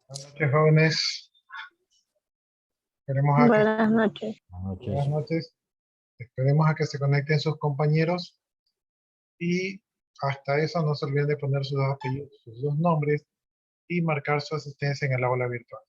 Buenas noches, jóvenes. Esperemos a que, Buenas noches. buenas noches. Esperemos a que se conecten sus compañeros y hasta eso no se olviden de poner sus dos apellidos, sus dos nombres y marcar su asistencia en el aula virtual.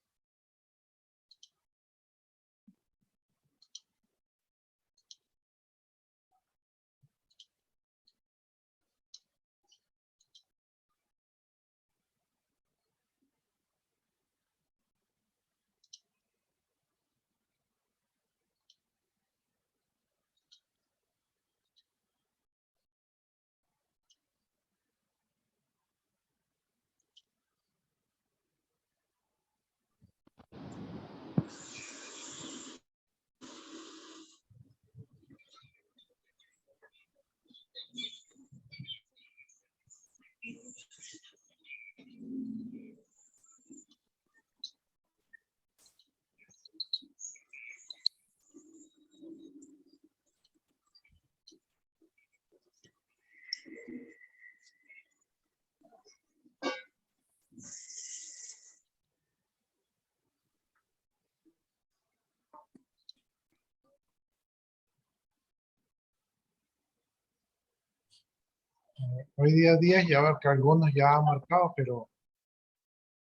Hoy día 10, ya veo que algunos ya han marcado, pero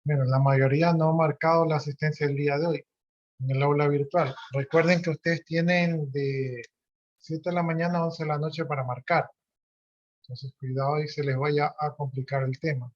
bueno, la mayoría no ha marcado la asistencia del día de hoy en el aula virtual. Recuerden que ustedes tienen de 7 de la mañana a 11 de la noche para marcar. Entonces, cuidado y se les vaya a complicar el tema.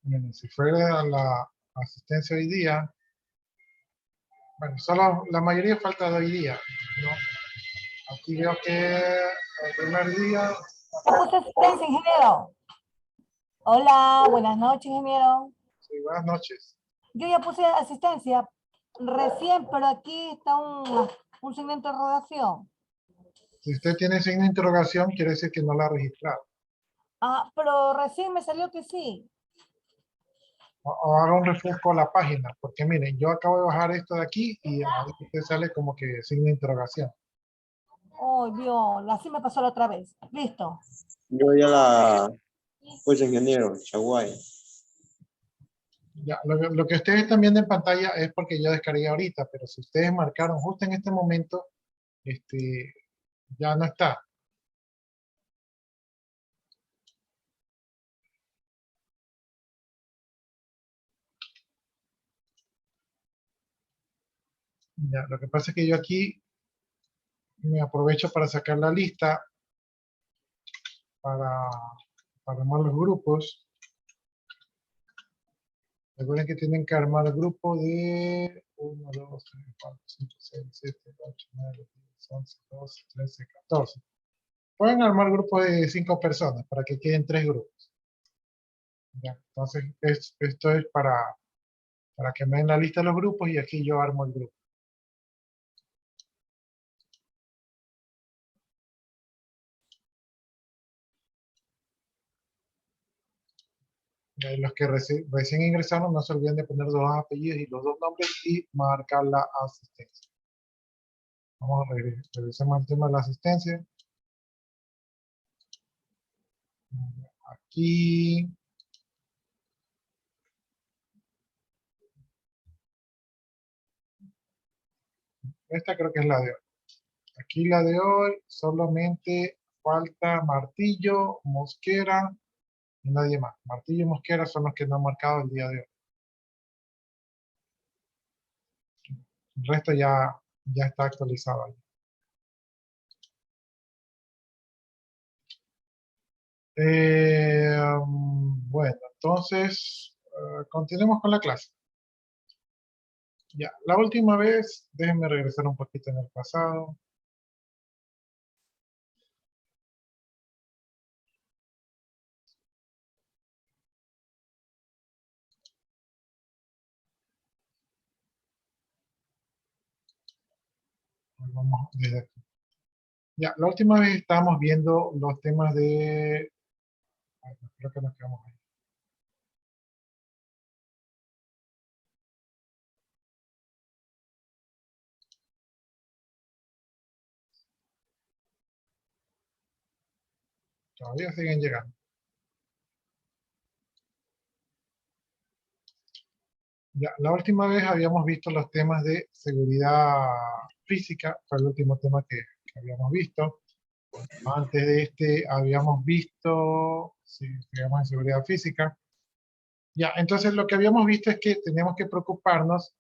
Bueno, si fuera la asistencia hoy día, bueno, solo la mayoría falta de hoy día, ¿no? Aquí veo que el primer día, ¿Te puse asistencia, ingeniero? Hola, buenas noches, ingeniero. sí, buenas noches. Yo ya puse asistencia recién, pero aquí está un signo de interrogación. Si usted tiene signo de interrogación, quiere decir que no la ha registrado. Ah, pero recién me salió que sí. O haga un refresco a la página, porque miren, yo acabo de bajar esto de aquí y ahí usted sale como que signo de interrogación. Oh, Dios, así me pasó la otra vez. Listo. Yo ya la puse, ingeniero, Chaguay. Ya, lo que ustedes están viendo en pantalla es porque yo descargué ahorita, pero si ustedes marcaron justo en este momento, ya no está. Ya, lo que pasa es que yo aquí me aprovecho para sacar la lista para armar los grupos. Recuerden que tienen que armar el grupo de 1, 2, 3, 4, 5, 6, 7, 8, 9, 10, 11, 12, 13, 14. Pueden armar grupos de 5 personas para que queden 3 grupos. Ya, entonces, esto es para que me den la lista de los grupos y aquí yo armo el grupo. Los que recién ingresaron, no se olviden de poner los dos apellidos y los dos nombres y marcar la asistencia. Vamos a revisemos el tema de la asistencia. Aquí. Esta creo que es la de hoy. Aquí la de hoy solamente falta Martillo, Mosquera y nadie más. Martillo y Mosquera son los que no han marcado el día de hoy. El resto ya está actualizado ahí. Bueno, entonces continuemos con la clase. Ya, la última vez, déjenme regresar un poquito en el pasado. Vamos desde aquí. Ya, la última vez estábamos viendo los temas de... Ay, creo que nos quedamos ahí. Todavía siguen llegando. Ya, la última vez habíamos visto los temas de seguridad física, fue el último tema que habíamos visto. Antes de este habíamos visto, sí, digamos en seguridad física. Ya, entonces lo que habíamos visto es que tenemos que preocuparnos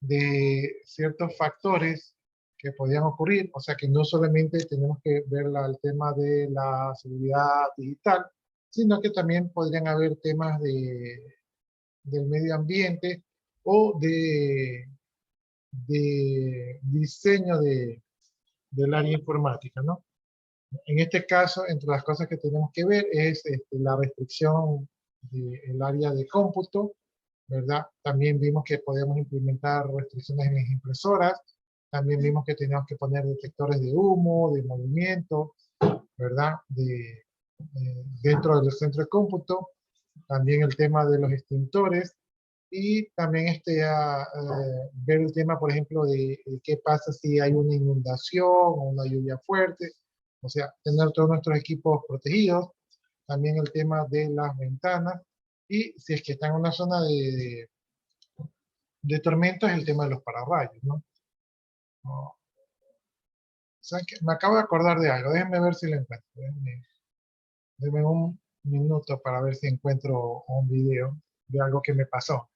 de ciertos factores que podían ocurrir, o sea que no solamente tenemos que ver el tema de la seguridad digital, sino que también podrían haber temas del medio ambiente o de diseño del área informática, ¿no? En este caso, entre las cosas que tenemos que ver es la restricción del área de cómputo, ¿verdad? También vimos que podemos implementar restricciones en las impresoras, también vimos que teníamos que poner detectores de humo, de movimiento, ¿verdad? Dentro del centro de cómputo, también el tema de los extintores, y también ver el tema, por ejemplo, de qué pasa si hay una inundación o una lluvia fuerte, o sea, tener todos nuestros equipos protegidos, también el tema de las ventanas, y si es que está en una zona de tormenta, es el tema de los pararrayos, ¿no? ¿Saben qué? Me acabo de acordar de algo, déjenme ver si lo encuentro, denme un minuto para ver si encuentro un video de algo que me pasó.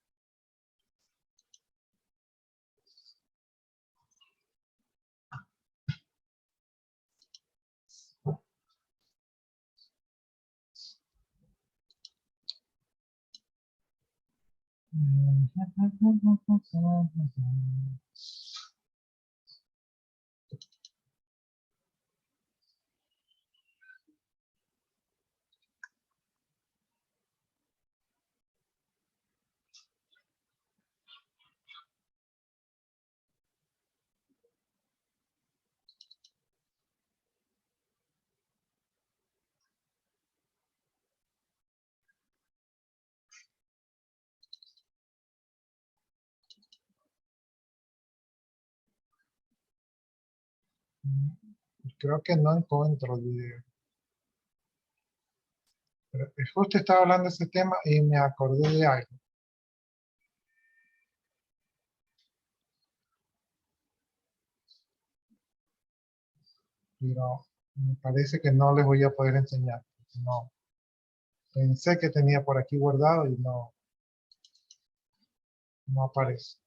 Creo que no encuentro el video. Pero justo estaba hablando de ese tema y me acordé de algo. Pero me parece que no les voy a poder enseñar. No. Pensé que tenía por aquí guardado y no aparece.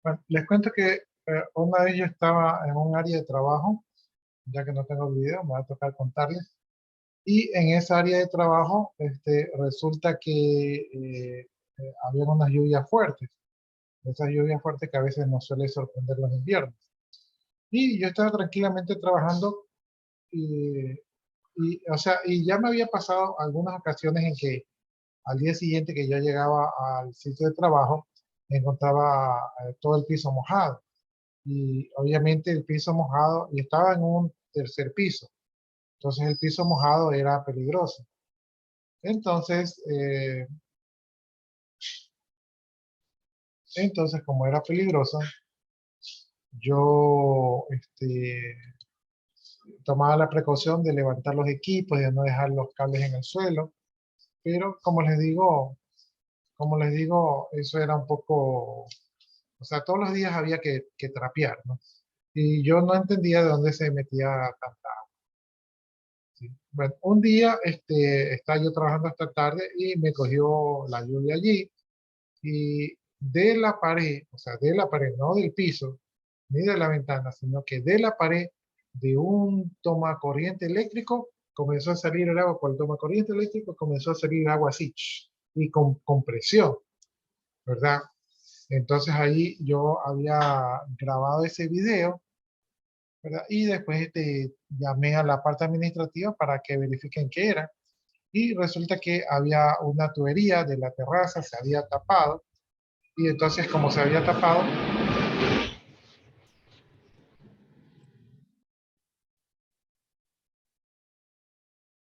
Bueno, les cuento que una vez yo estaba en un área de trabajo, ya que no tengo el video, me va a tocar contarles. Y en esa área de trabajo resulta que había unas lluvias fuertes. Esas lluvias fuertes que a veces nos suele sorprender los inviernos. Y yo estaba tranquilamente trabajando o sea, y ya me había pasado algunas ocasiones en que al día siguiente que yo llegaba al sitio de trabajo, encontraba todo el piso mojado. Y obviamente el piso mojado, y estaba en un tercer piso. Entonces el piso mojado era peligroso. Entonces, como era peligroso, yo tomaba la precaución de levantar los equipos, de no dejar los cables en el suelo. Pero como les digo, eso era un poco, o sea, todos los días había que trapear, ¿no? Y yo no entendía de dónde se metía tanta agua. ¿Sí? Bueno, un día estaba yo trabajando hasta tarde y me cogió la lluvia allí y de la pared, o sea, de la pared, no del piso, ni de la ventana, sino que de la pared de un tomacorriente eléctrico comenzó a salir el agua. Por el tomacorriente eléctrico comenzó a salir agua así, y con presión, ¿verdad? Entonces ahí yo había grabado ese video, ¿verdad? Y después llamé a la parte administrativa para que verifiquen qué era. Y resulta que había una tubería de la terraza, se había tapado. Y entonces, como se había tapado,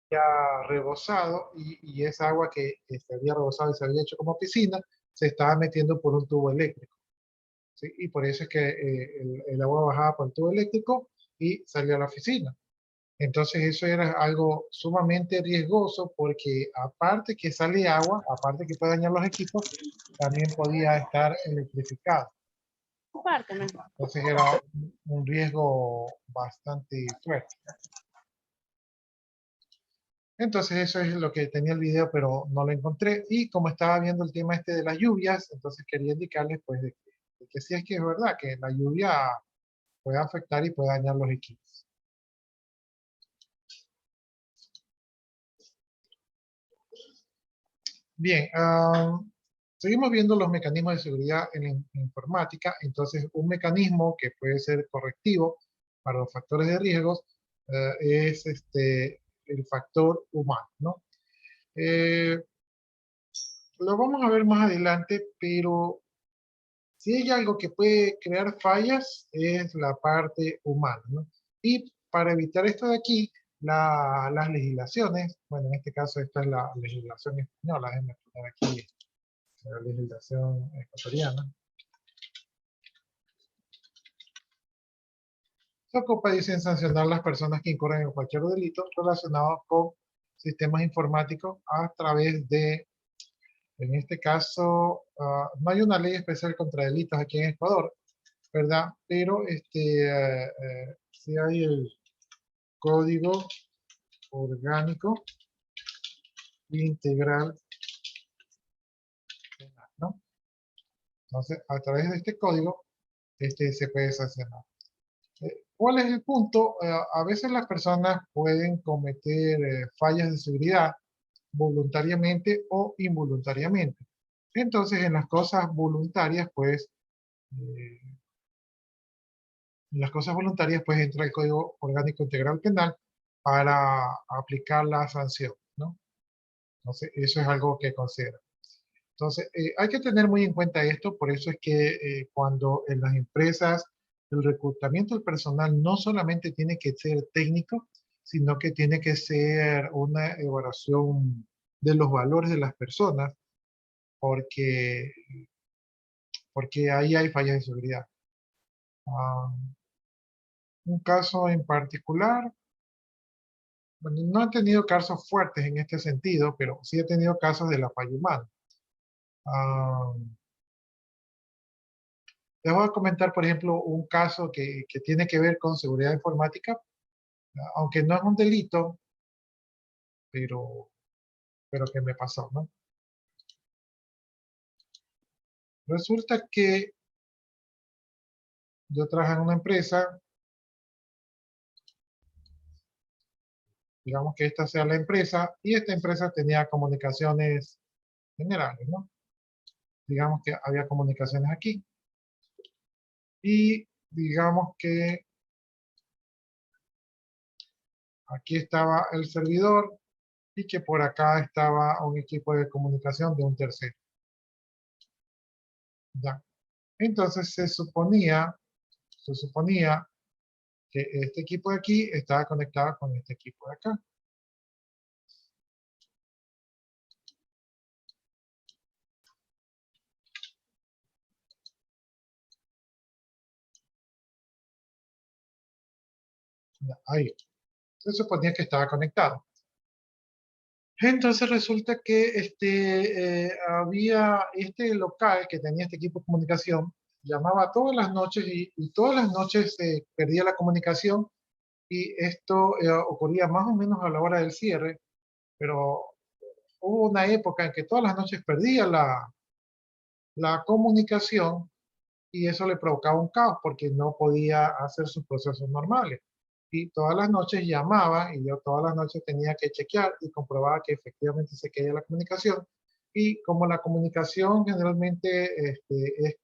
ya rebosado, y esa agua que se había rebosado y se había hecho como piscina, se estaba metiendo por un tubo eléctrico. ¿Sí? Y por eso es que el agua bajaba por el tubo eléctrico y salía a la oficina. Entonces eso era algo sumamente riesgoso porque aparte que sale agua, aparte que puede dañar los equipos, también podía estar electrificado. Entonces era un riesgo bastante fuerte. Entonces eso es lo que tenía el video, pero no lo encontré. Y como estaba viendo el tema de las lluvias, entonces quería indicarles pues de que sí es que es verdad que la lluvia puede afectar y puede dañar los equipos. Bien, seguimos viendo los mecanismos de seguridad en la informática. Entonces, un mecanismo que puede ser correctivo para los factores de riesgos es el factor humano, ¿no? Lo vamos a ver más adelante, pero si hay algo que puede crear fallas es la parte humana, ¿no? Y para evitar esto de aquí, las legislaciones, bueno, en este caso esta es la legislación española, déjenme poner aquí la legislación ecuatoriana. Se ocupa, dicen, sancionar a las personas que incurren en cualquier delito relacionado con sistemas informáticos a través de, en este caso, no hay una ley especial contra delitos aquí en Ecuador, ¿verdad? Pero sí hay el Código Orgánico Integral Penal, ¿no? Entonces, a través de este código, se puede sancionar. ¿Cuál es el punto? A veces las personas pueden cometer fallas de seguridad voluntariamente o involuntariamente. Entonces, en las cosas voluntarias, pues, entra el Código Orgánico Integral Penal para aplicar la sanción, ¿no? Entonces, eso es algo que considera. Entonces, hay que tener muy en cuenta esto, por eso es que cuando en las empresas el reclutamiento del personal no solamente tiene que ser técnico, sino que tiene que ser una evaluación de los valores de las personas, porque, porque ahí hay fallas de seguridad. Un caso en particular, bueno, no he tenido casos fuertes en este sentido, pero sí he tenido casos de la falla humana. Les voy a comentar, por ejemplo, un caso que tiene que ver con seguridad informática, aunque no es un delito, pero que me pasó, ¿no? Resulta que yo trabajo en una empresa, digamos que esta sea la empresa, y esta empresa tenía comunicaciones generales, ¿no? Digamos que había comunicaciones aquí. Y digamos que aquí estaba el servidor y que por acá estaba un equipo de comunicación de un tercero. ¿Ya? Entonces se suponía que este equipo de aquí estaba conectado con este equipo de acá. Ya, ahí. Se suponía que estaba conectado. Entonces resulta que había este local que tenía este equipo de comunicación, llamaba todas las noches y todas las noches se perdía la comunicación y esto ocurría más o menos a la hora del cierre, pero hubo una época en que todas las noches perdía la comunicación y eso le provocaba un caos porque no podía hacer sus procesos normales. Y todas las noches llamaba y yo todas las noches tenía que chequear y comprobaba que efectivamente se caía la comunicación. Y como la comunicación generalmente es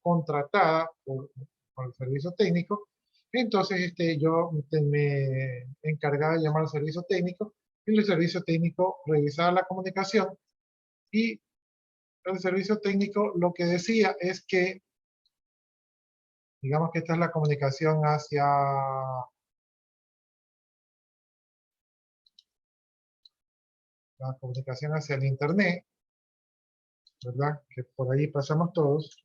contratada por el servicio técnico, entonces yo me encargaba de llamar al servicio técnico y el servicio técnico revisaba la comunicación y el servicio técnico lo que decía es que, digamos que esta es la comunicación hacia el internet, ¿verdad? Que por ahí pasamos todos.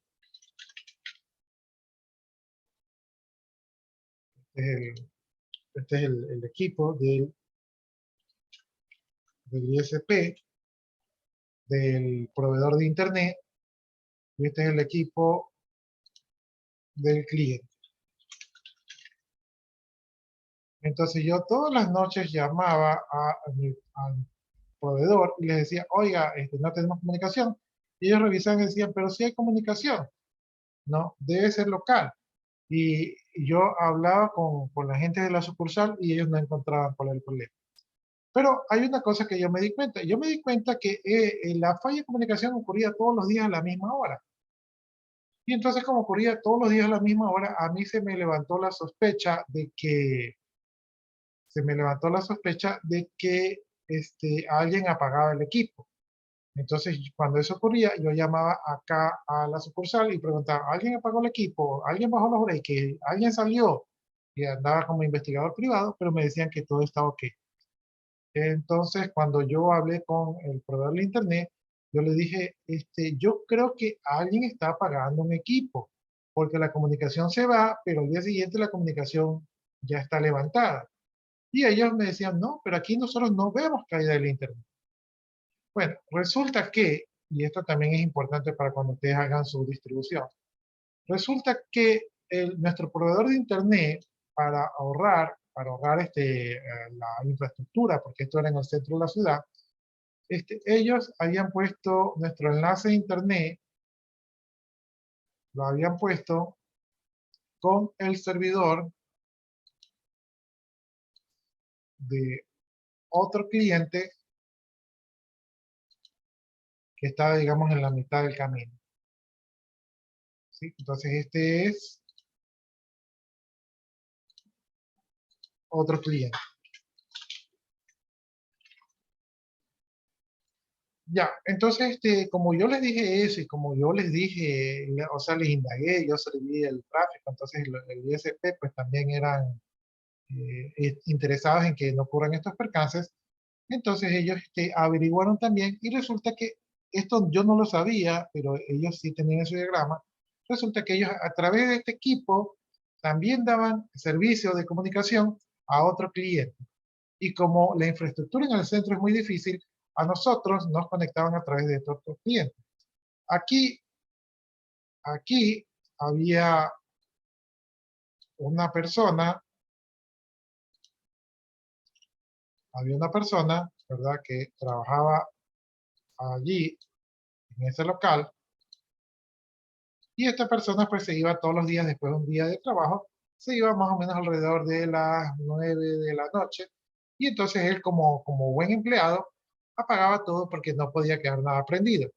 Este es el equipo del ISP, del proveedor de internet, y este es el equipo del cliente. Entonces yo todas las noches llamaba al proveedor y les decía, oiga, no tenemos comunicación. Y ellos revisaban y decían, pero sí hay comunicación, ¿no? Debe ser local. Y yo hablaba con la gente de la sucursal y ellos no encontraban cuál era el problema. Pero hay una cosa que yo me di cuenta. Yo me di cuenta que la falla de comunicación ocurría todos los días a la misma hora. Y entonces, como ocurría todos los días a la misma hora, a mí se me levantó la sospecha de que alguien apagaba el equipo. Entonces, cuando eso ocurría, yo llamaba acá a la sucursal y preguntaba, ¿alguien apagó el equipo? ¿Alguien bajó los breaks? ¿Alguien salió? Y andaba como investigador privado, pero me decían que todo estaba ok. Entonces, cuando yo hablé con el proveedor de internet, yo le dije, yo creo que alguien está apagando mi equipo, porque la comunicación se va, pero al día siguiente la comunicación ya está levantada. Y ellos me decían, no, pero aquí nosotros no vemos caída del internet. Bueno, resulta que, y esto también es importante para cuando ustedes hagan su distribución, resulta que nuestro proveedor de internet, para ahorrar la infraestructura, porque esto era en el centro de la ciudad, ellos habían puesto nuestro enlace de internet, lo habían puesto con el servidor de otro cliente que estaba, digamos, en la mitad del camino. ¿Sí? Entonces este es otro cliente. Ya, entonces, como yo les dije eso y como yo les dije, o sea, les indagué, yo serví el tráfico, entonces el ISP pues también eran interesados en que no ocurran estos percances, entonces ellos averiguaron también y resulta que esto yo no lo sabía, pero ellos sí tenían su diagrama, resulta que ellos a través de este equipo también daban servicio de comunicación a otro cliente. Y como la infraestructura en el centro es muy difícil, a nosotros nos conectaban a través de estos otros clientes. Aquí había una persona, ¿verdad?, que trabajaba allí, en ese local, y esta persona pues se iba todos los días después de un día de trabajo, se iba más o menos alrededor de las 9 de la noche, y entonces él como buen empleado apagaba todo porque no podía quedar nada prendido.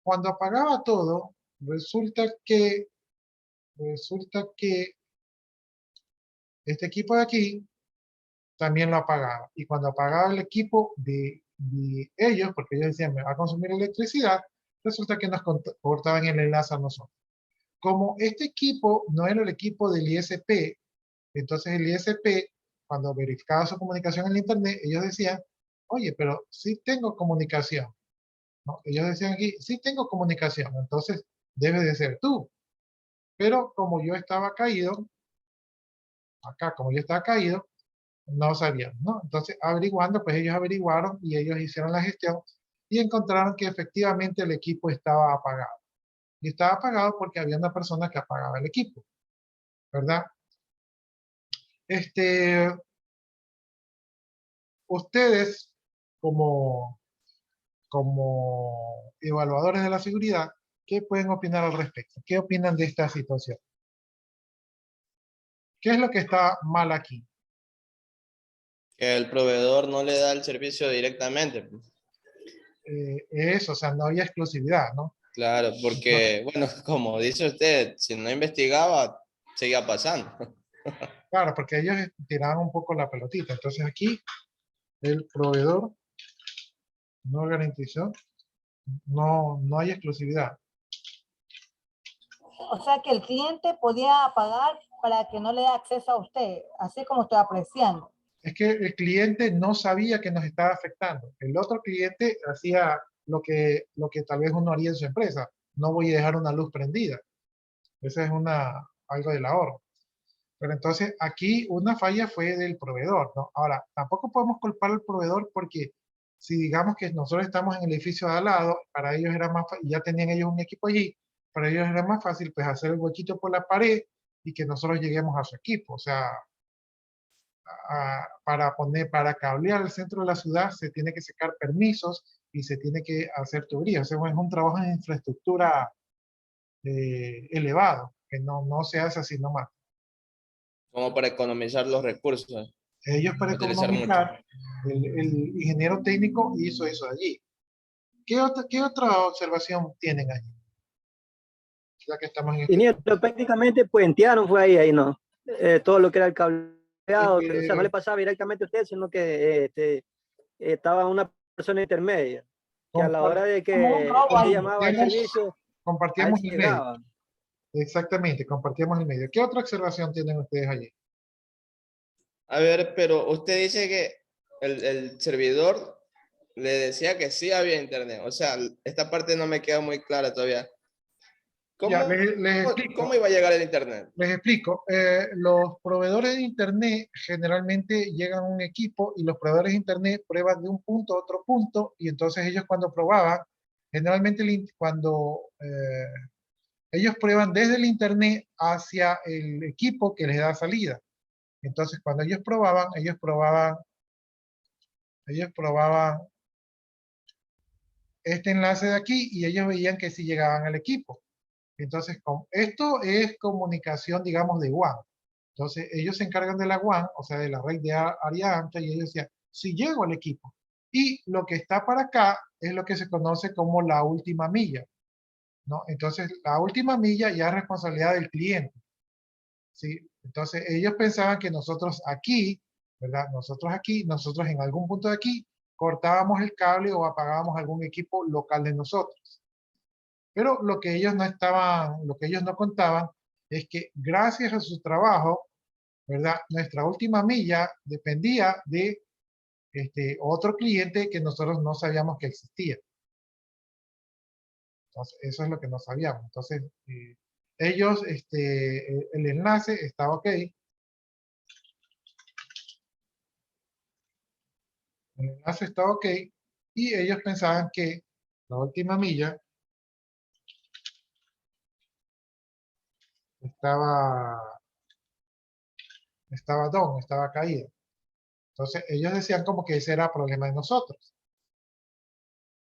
Cuando apagaba todo, resulta que este equipo de aquí también lo apagaba. Y cuando apagaba el equipo de ellos, porque ellos decían, me va a consumir electricidad, resulta que nos cortaban el enlace a nosotros. Como este equipo no era el equipo del ISP, entonces el ISP, cuando verificaba su comunicación en el Internet, ellos decían, oye, pero sí tengo comunicación, ¿no? Ellos decían aquí, sí tengo comunicación, entonces debe de ser tú. Pero como yo estaba caído, acá como yo estaba caído, no sabían, ¿no? Entonces, averiguando, pues ellos averiguaron y ellos hicieron la gestión y encontraron que efectivamente el equipo estaba apagado. Y estaba apagado porque había una persona que apagaba el equipo, ¿verdad? Ustedes, como, como evaluadores de la seguridad, ¿qué pueden opinar al respecto? ¿Qué opinan de esta situación? ¿Qué es lo que está mal aquí? Que el proveedor no le da el servicio directamente. Eso, o sea, no había exclusividad, ¿no? Claro, porque, bueno, como dice usted, si no investigaba, seguía pasando. Claro, porque ellos tiraban un poco la pelotita. Entonces aquí el proveedor no garantizó, no hay exclusividad. O sea que el cliente podía pagar para que no le dé acceso a usted, así como estoy apreciando. Es que el cliente no sabía que nos estaba afectando. El otro cliente hacía lo que tal vez uno haría en su empresa. No voy a dejar una luz prendida. Esa es algo del ahorro. Pero entonces aquí una falla fue del proveedor, ¿no? Ahora, tampoco podemos culpar al proveedor porque si digamos que nosotros estamos en el edificio de al lado, para ellos era más fácil, ya tenían ellos un equipo allí, para ellos era más fácil pues hacer el huequito por la pared y que nosotros lleguemos a su equipo. O sea, para cablear el centro de la ciudad se tiene que sacar permisos y se tiene que hacer tuberías. O sea, es un trabajo en infraestructura elevado, que no se hace así nomás. Como para economizar los recursos, Ellos para utilizar mucho. economizar, el ingeniero técnico hizo eso allí. ¿Qué otra observación tienen allí? Ya que estamos en este Ingeniero, prácticamente puentearon, fue ahí, ¿no? Todo lo que era el cableado, o sea, no le pasaba directamente a usted, sino que estaba una persona intermedia, que a la hora de Como un que robo usted ahí. llamaba al servicio, a él compartíamos se el medio. llegaba. Exactamente, compartíamos el medio. ¿Qué otra observación tienen ustedes allí? A ver, pero usted dice que el servidor le decía que sí había internet. O sea, esta parte no me queda muy clara todavía. Ya, ¿Cómo, les cómo explico. iba a llegar el internet? Les explico. Los proveedores de Internet generalmente llegan a un equipo y los proveedores de Internet prueban de un punto a otro punto y entonces ellos cuando probaban, generalmente cuando ellos prueban desde el Internet hacia el equipo que les da salida. Entonces cuando ellos probaban este enlace de aquí y ellos veían que sí llegaban al equipo. Entonces, esto es comunicación, digamos, de WAN. Entonces, ellos se encargan de la WAN, o sea, de la red de área ancha, y ellos decían, si llego al equipo. Y lo que está para acá es lo que se conoce como la última milla, ¿no? Entonces, la última milla ya es responsabilidad del cliente, ¿sí? Entonces, ellos pensaban que nosotros aquí, ¿verdad? Nosotros en algún punto de aquí, cortábamos el cable o apagábamos algún equipo local de nosotros. Pero lo que ellos no contaban es que gracias a su trabajo, ¿verdad? Nuestra última milla dependía de otro cliente que nosotros no sabíamos que existía. Entonces, eso es lo que no sabíamos. Entonces, ellos, el enlace estaba ok. El enlace estaba ok. Y ellos pensaban que la última milla estaba, estaba caída. Entonces, ellos decían como que ese era problema de nosotros.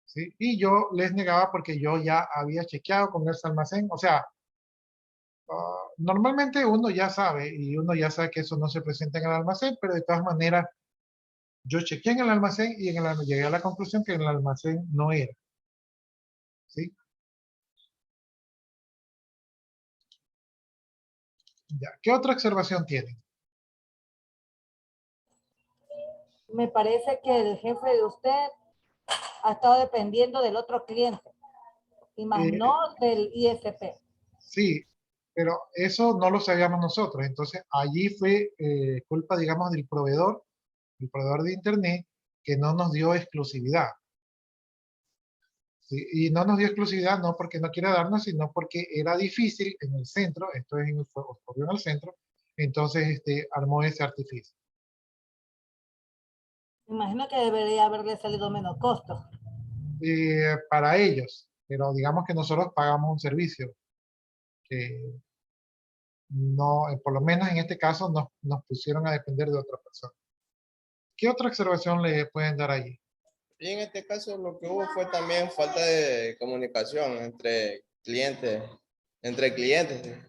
¿Sí? Y yo les negaba porque yo ya había chequeado con ese almacén. O sea, normalmente uno ya sabe y uno ya sabe que eso no se presenta en el almacén, pero de todas maneras, yo chequeé en el almacén y llegué a la conclusión que en el almacén no era. ¿Sí? Ya. ¿Qué otra observación tienen? Me parece que el jefe de usted ha estado dependiendo del otro cliente y más Eh, no del ISP. Sí, pero eso no lo sabíamos nosotros. Entonces, allí fue culpa, digamos, del proveedor, el proveedor de Internet, que no nos dio exclusividad. ¿Sí? Y no nos dio exclusividad no porque no quiera darnos, sino porque era difícil en el centro, esto es ocurrió en el centro, entonces armó ese artificio. Me imagino que debería haberle salido menos costos. Para ellos, pero digamos que nosotros pagamos un servicio que no, por lo menos en este caso nos pusieron a depender de otra persona. ¿Qué otra observación le pueden dar allí? Y en este caso lo que hubo fue también falta de comunicación entre clientes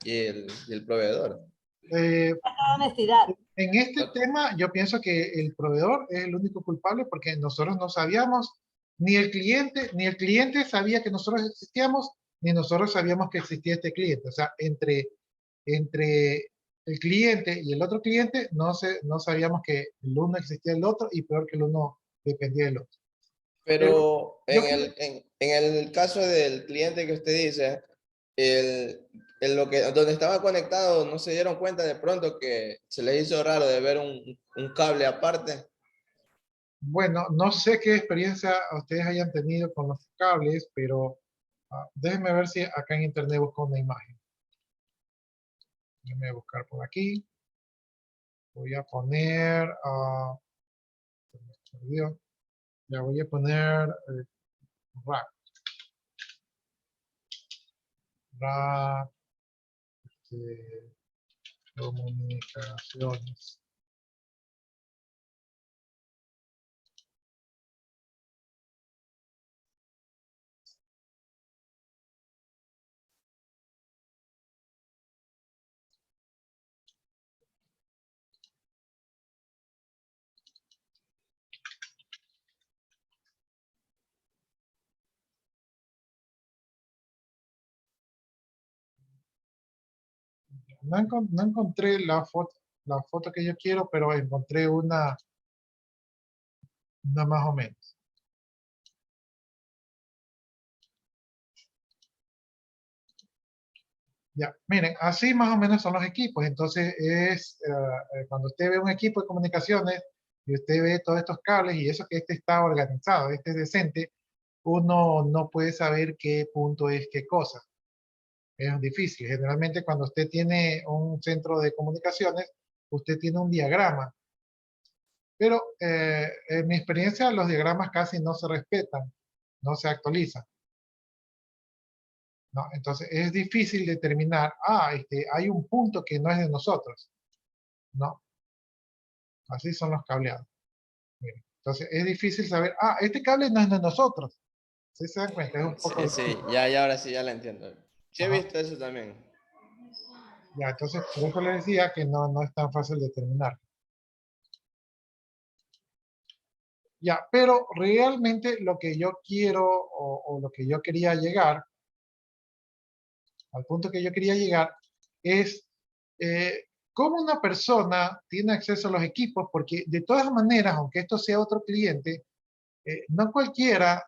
y el proveedor. Falta de honestidad. En este tema yo pienso que el proveedor es el único culpable porque nosotros no sabíamos, ni el cliente sabía que nosotros existíamos, ni nosotros sabíamos que existía este cliente. O sea, entre el cliente y el otro cliente no sabíamos que el uno existía del otro y peor que el uno dependía del otro. Pero Yo en el caso del cliente que usted dice, donde estaba conectado, ¿no se dieron cuenta de pronto que se les hizo raro de ver un cable aparte? Bueno, no sé qué experiencia ustedes hayan tenido con los cables, pero déjenme ver si acá en internet busco una imagen. Déjenme buscar por aquí. Voy a poner, se me perdió. Ya voy a poner rack, rack, comunicaciones. No encontré la foto que yo quiero, pero encontré una más o menos. Ya, miren, así más o menos son los equipos. Entonces cuando usted ve un equipo de comunicaciones y usted ve todos estos cables y eso que está organizado, es decente, uno no puede saber qué punto es qué cosa. Es difícil. Generalmente cuando usted tiene un centro de comunicaciones, usted tiene un diagrama. Pero en mi experiencia los diagramas casi no se respetan, no se actualizan. ¿No? Entonces es difícil determinar, hay un punto que no es de nosotros. ¿No? Así son los cableados. Miren. Entonces es difícil saber, este cable no es de nosotros. ¿Sí se dan cuenta? Es un poco Sí, sí, difícil. ya ahora sí ya la entiendo. Sí he Ajá. visto eso también. Ya, entonces por eso les decía que no es tan fácil determinar. Ya, pero realmente lo que yo quiero o lo que yo quería llegar, al punto que yo quería llegar, es cómo una persona tiene acceso a los equipos, porque de todas maneras, aunque esto sea otro cliente, no cualquiera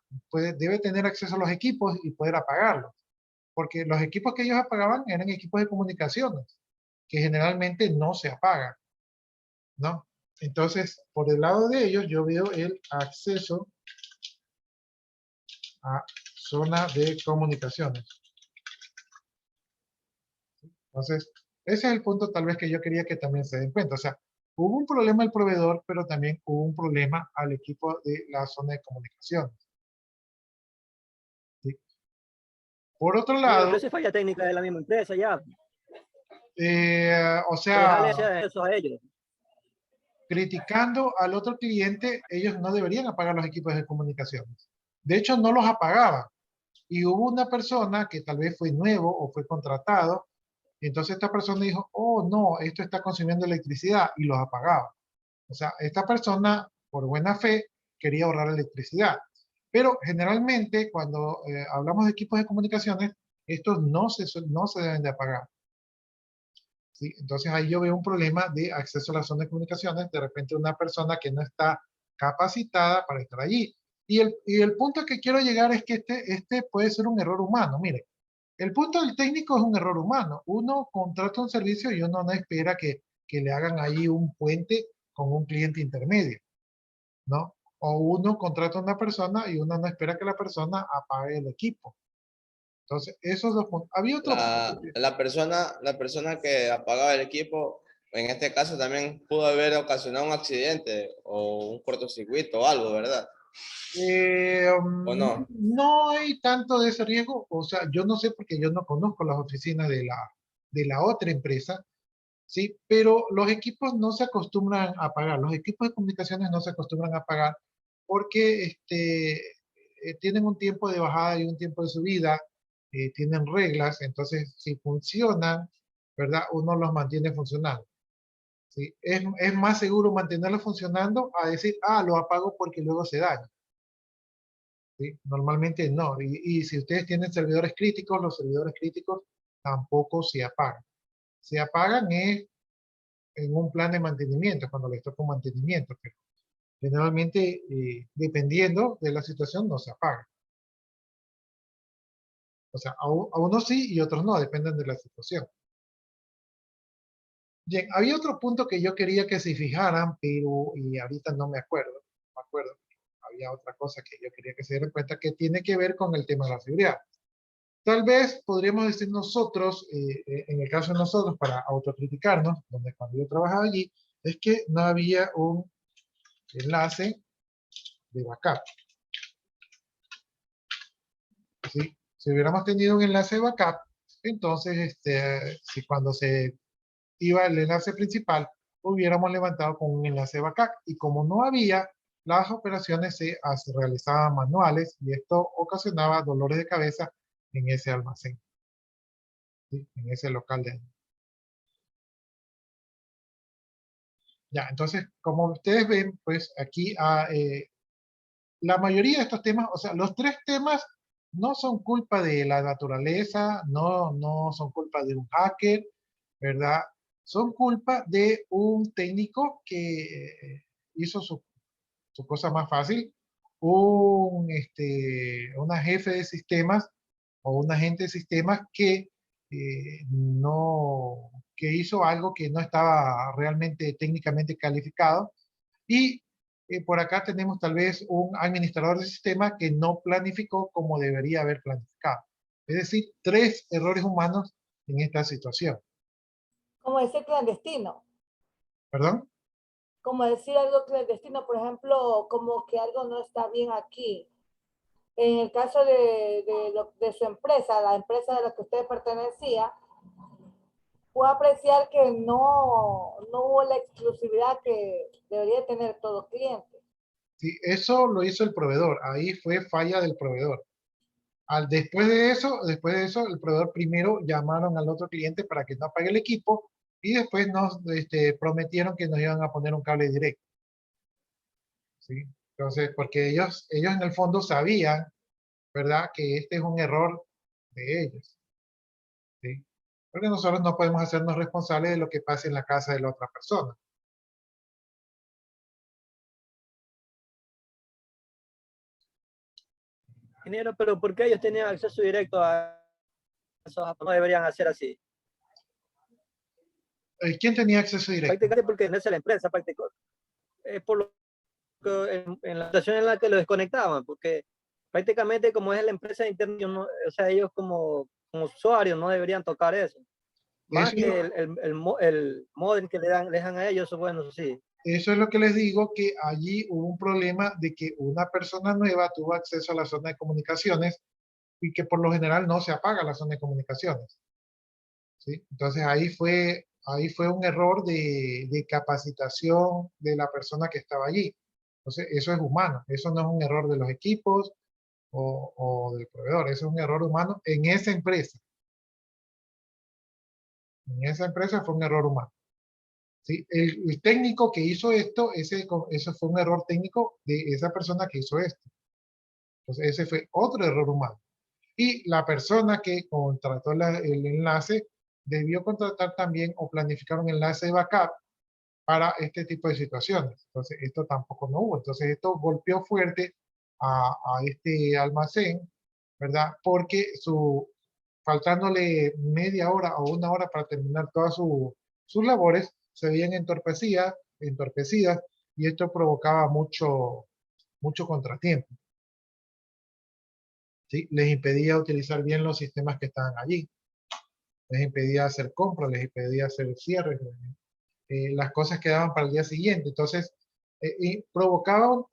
debe tener acceso a los equipos y poder apagarlos, porque los equipos que ellos apagaban eran equipos de comunicaciones, que generalmente no se apagan, ¿no? Entonces, por el lado de ellos, yo veo el acceso a zona de comunicaciones. Entonces, ese es el punto tal vez que yo quería que también se den cuenta. O sea, hubo un problema al proveedor, pero también hubo un problema al equipo de la zona de comunicaciones. ¿Sí? Por otro Sí, lado, pero eso es falla técnica de la misma empresa ya. o Que dejarle sea, eso a ellos. criticando al otro cliente, ellos no deberían apagar los equipos de comunicaciones. De hecho, no los apagaban. Y hubo una persona que tal vez fue nuevo o fue contratado. Entonces esta persona dijo, oh no, esto está consumiendo electricidad y los apagaba. O sea, esta persona, por buena fe, quería ahorrar electricidad. Pero generalmente cuando hablamos de equipos de comunicaciones, estos no se deben de apagar. ¿Sí? Entonces ahí yo veo un problema de acceso a la zona de comunicaciones. De repente una persona que no está capacitada para estar allí. Y el punto que quiero llegar es que este puede ser un error humano. Mire, el punto del técnico es un error humano. Uno contrata un servicio y uno no espera que le hagan ahí un puente con un cliente intermedio, ¿no? O uno contrata a una persona y uno no espera que la persona apague el equipo. Entonces, esos dos puntos. Había otro punto. La persona que apagaba el equipo, en este caso también pudo haber ocasionado un accidente o un cortocircuito o algo, ¿verdad? ¿O no? No hay tanto de ese riesgo, o sea, yo no sé porque yo no conozco las oficinas de la otra empresa, ¿sí? Pero los equipos no se acostumbran a pagar, los equipos de comunicaciones no se acostumbran a pagar porque tienen un tiempo de bajada y un tiempo de subida, tienen reglas, entonces si funcionan, ¿verdad? Uno los mantiene funcionando. ¿Sí? Es más seguro mantenerlo funcionando a decir, ah, lo apago porque luego se daña. ¿Sí? Normalmente no. Y si ustedes tienen servidores críticos, los servidores críticos tampoco se apagan. Se apagan en un plan de mantenimiento, cuando les toca un mantenimiento. Pero generalmente, dependiendo de la situación, no se apagan. O sea, a unos sí y otros no, dependen de la situación. Bien, había otro punto que yo quería que se fijaran, pero y ahorita no me acuerdo. No me acuerdo. Había otra cosa que yo quería que se dieran cuenta que tiene que ver con el tema de la seguridad. Tal vez podríamos decir nosotros, en el caso de nosotros, para autocriticarnos, donde cuando yo trabajaba allí, es que no había un enlace de backup. ¿Sí? Si hubiéramos tenido un enlace de backup, entonces, si cuando se iba el enlace principal, hubiéramos levantado con un enlace de backup. Y como no había, las operaciones se realizaban manuales y esto ocasionaba dolores de cabeza en ese almacén, ¿sí? En ese local de ahí. Ya, entonces, como ustedes ven, pues aquí la mayoría de estos temas, o sea, los tres temas no son culpa de la naturaleza, no son culpa de un hacker, ¿verdad? Son culpa de un técnico que hizo su cosa más fácil, una jefe de sistemas o un agente de sistemas que hizo algo que no estaba realmente técnicamente calificado. Y por acá tenemos tal vez un administrador de sistema que no planificó como debería haber planificado. Es decir, tres errores humanos en esta situación. Como decir clandestino. ¿Perdón? Como decir algo clandestino, por ejemplo, como que algo no está bien aquí. En el caso de su empresa, la empresa de la que usted pertenecía, puedo apreciar que no hubo la exclusividad que debería tener todo cliente. Sí, eso lo hizo el proveedor. Ahí fue falla del proveedor. Después de eso, el proveedor primero llamaron al otro cliente para que no apague el equipo y después nos prometieron que nos iban a poner un cable directo. ¿Sí? Entonces, porque ellos en el fondo sabían, ¿verdad?, que este es un error de ellos. ¿Sí? Porque nosotros no podemos hacernos responsables de lo que pase en la casa de la otra persona. Ingeniero, pero ¿por qué ellos tenían acceso directo a esos datos? No deberían hacer así. ¿Quién tenía acceso directo? Prácticamente porque no es la empresa, prácticamente. Es por lo que en la situación en la que lo desconectaban, porque prácticamente como es la empresa interna, o sea, ellos como usuarios no deberían tocar eso. Más Eso, que el modem que le dan a ellos, bueno, eso sí. eso es lo que les digo, que allí hubo un problema de que una persona nueva tuvo acceso a la zona de comunicaciones y que por lo general no se apaga la zona de comunicaciones. ¿Sí? Entonces ahí fue un error de capacitación de la persona que estaba allí. Entonces eso es humano, eso no es un error de los equipos o del proveedor, eso es un error humano en esa empresa. En esa empresa fue un error humano. ¿Sí? El técnico que hizo esto, eso fue un error técnico de esa persona que hizo esto. Entonces ese fue otro error humano. Y la persona que contrató el enlace debió contratar también o planificar un enlace de backup para este tipo de situaciones. Entonces, esto tampoco no hubo. Entonces, esto golpeó fuerte a este almacén, ¿verdad? Porque faltándole media hora o una hora para terminar todas sus labores, se veían entorpecidas y esto provocaba mucho contratiempo. ¿Sí? Les impedía utilizar bien los sistemas que estaban allí. Les impedía hacer compras, les impedía hacer cierres. Las cosas quedaban para el día siguiente. Entonces, provocaba,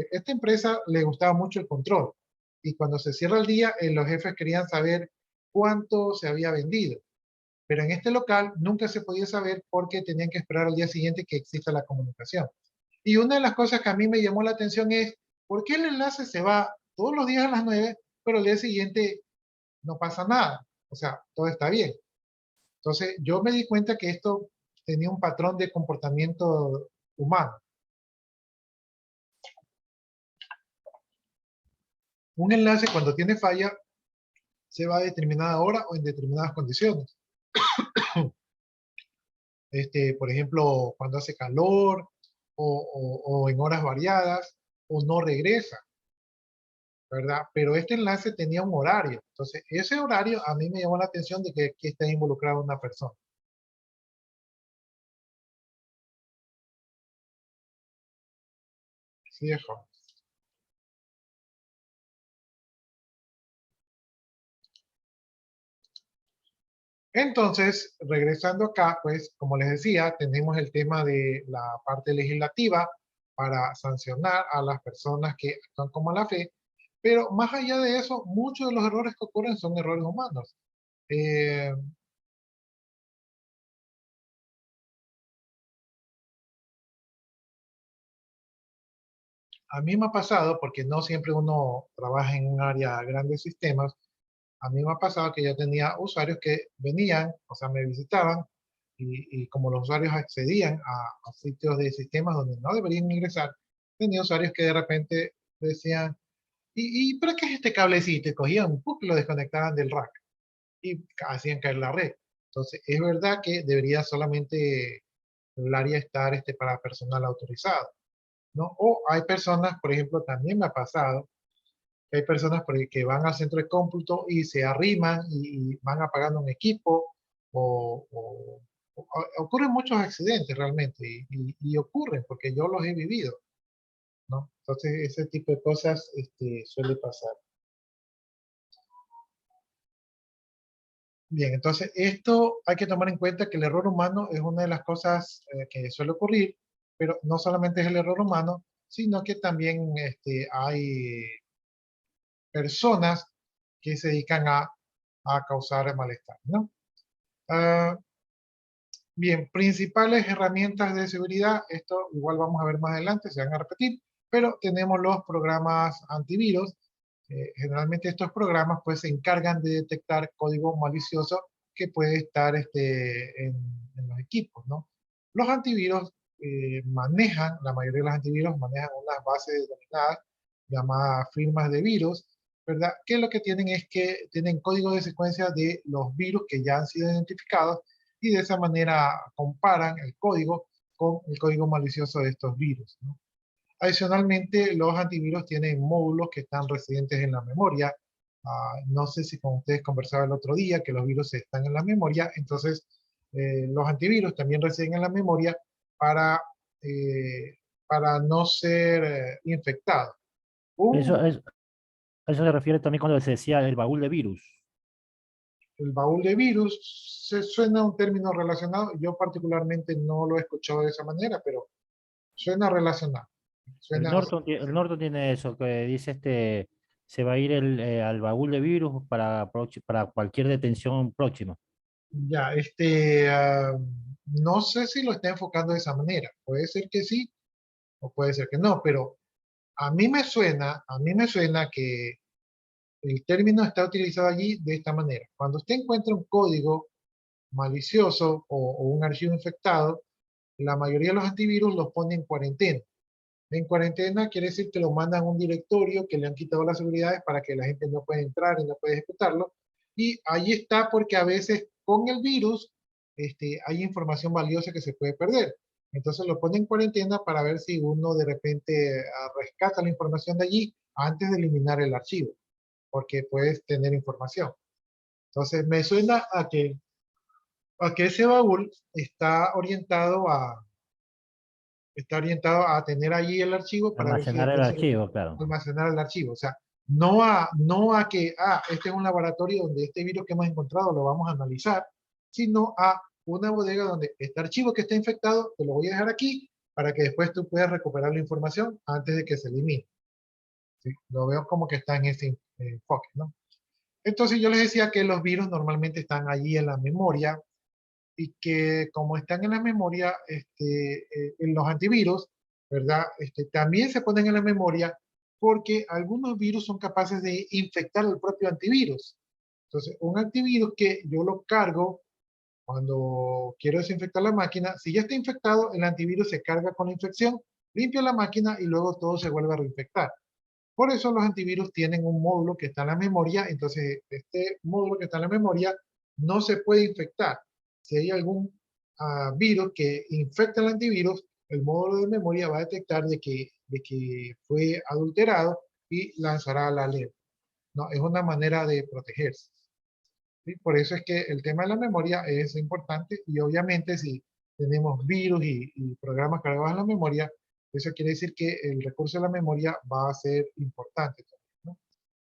esta empresa le gustaba mucho el control. Y cuando se cierra el día, los jefes querían saber cuánto se había vendido. Pero en este local nunca se podía saber porque tenían que esperar al día siguiente que exista la comunicación. Y una de las cosas que a mí me llamó la atención es, ¿por qué el enlace se va todos los días a las 9, pero al día siguiente no pasa nada? O sea, todo está bien. Entonces, yo me di cuenta que esto tenía un patrón de comportamiento humano. Un enlace, cuando tiene falla, se va a determinada hora o en determinadas condiciones. Por ejemplo, cuando hace calor o en horas variadas, o no regresa, ¿verdad? Pero este enlace tenía un horario. Entonces, ese horario a mí me llamó la atención de que aquí está involucrada una persona. Sí, es joven. Entonces, regresando acá, pues, como les decía, tenemos el tema de la parte legislativa para sancionar a las personas que actúan como mala fe, pero más allá de eso, muchos de los errores que ocurren son errores humanos. A mí me ha pasado, porque no siempre uno trabaja en un área grande de sistemas, a mí me ha pasado que yo tenía usuarios que venían, o sea, me visitaban, y como los usuarios accedían a sitios de sistemas donde no deberían ingresar, tenía usuarios que de repente decían, ¿pero qué es este cablecito? Y cogían un poco y lo desconectaban del rack y hacían caer la red. Entonces, es verdad que debería solamente el área estar para personal autorizado, ¿no? O hay personas, por ejemplo, también me ha pasado, hay personas que van al centro de cómputo y se arriman y van apagando un equipo ocurren muchos accidentes realmente y ocurren porque yo los he vivido, ¿no? Entonces ese tipo de cosas suele pasar. Bien, entonces esto hay que tomar en cuenta que el error humano es una de las cosas que suele ocurrir, pero no solamente es el error humano, sino que también hay personas que se dedican a causar malestar, ¿no? Bien, principales herramientas de seguridad, esto igual vamos a ver más adelante, se van a repetir, pero tenemos los programas antivirus. Generalmente estos programas pues se encargan de detectar código malicioso que puede estar en los equipos, ¿no? Los antivirus la mayoría de los antivirus manejan unas bases denominadas llamadas firmas de virus, ¿verdad? Que lo que tienen es que tienen código de secuencia de los virus que ya han sido identificados y de esa manera comparan el código con el código malicioso de estos virus, ¿no? Adicionalmente, los antivirus tienen módulos que están residentes en la memoria. No sé si con ustedes conversaba el otro día que los virus están en la memoria, entonces los antivirus también residen en la memoria para, no ser infectados. Eso se refiere también cuando se decía el baúl de virus. El baúl de virus suena un término relacionado. Yo particularmente no lo he escuchado de esa manera, pero suena relacionado. El Norton tiene eso, que dice se va a ir al baúl de virus para cualquier detención próxima. Ya, no sé si lo está enfocando de esa manera. Puede ser que sí o puede ser que no, pero a mí me suena que el término está utilizado allí de esta manera. Cuando usted encuentra un código malicioso o un archivo infectado, la mayoría de los antivirus los ponen en cuarentena. En cuarentena quiere decir que lo mandan a un directorio que le han quitado las seguridades para que la gente no pueda entrar y no pueda ejecutarlo. Y ahí está porque a veces con el virus hay información valiosa que se puede perder. Entonces lo pone en cuarentena para ver si uno de repente rescata la información de allí antes de eliminar el archivo, porque puedes tener información. Entonces me suena a que ese baúl está orientado a tener allí el archivo para ver si Almacenar el después archivo, claro. almacenar el archivo. O sea, no a que, este es un laboratorio donde este virus que hemos encontrado lo vamos a analizar, sino a una bodega donde este archivo que está infectado, te lo voy a dejar aquí para que después tú puedas recuperar la información antes de que se elimine. ¿Sí? Lo veo como que está en ese enfoque, ¿no? Entonces yo les decía que los virus normalmente están allí en la memoria y que como están en la memoria, en los antivirus, ¿verdad? También se ponen en la memoria porque algunos virus son capaces de infectar el propio antivirus. Entonces, un antivirus que yo lo cargo cuando quiero desinfectar la máquina, si ya está infectado, el antivirus se carga con la infección, limpia la máquina y luego todo se vuelve a reinfectar. Por eso los antivirus tienen un módulo que está en la memoria, entonces este módulo que está en la memoria no se puede infectar. Si hay algún virus que infecta el antivirus, el módulo de memoria va a detectar de que fue adulterado y lanzará la alerta. No, es una manera de protegerse. ¿Sí? Por eso es que el tema de la memoria es importante y obviamente si tenemos virus y programas cargados en la memoria, eso quiere decir que el recurso de la memoria va a ser importante también, ¿no?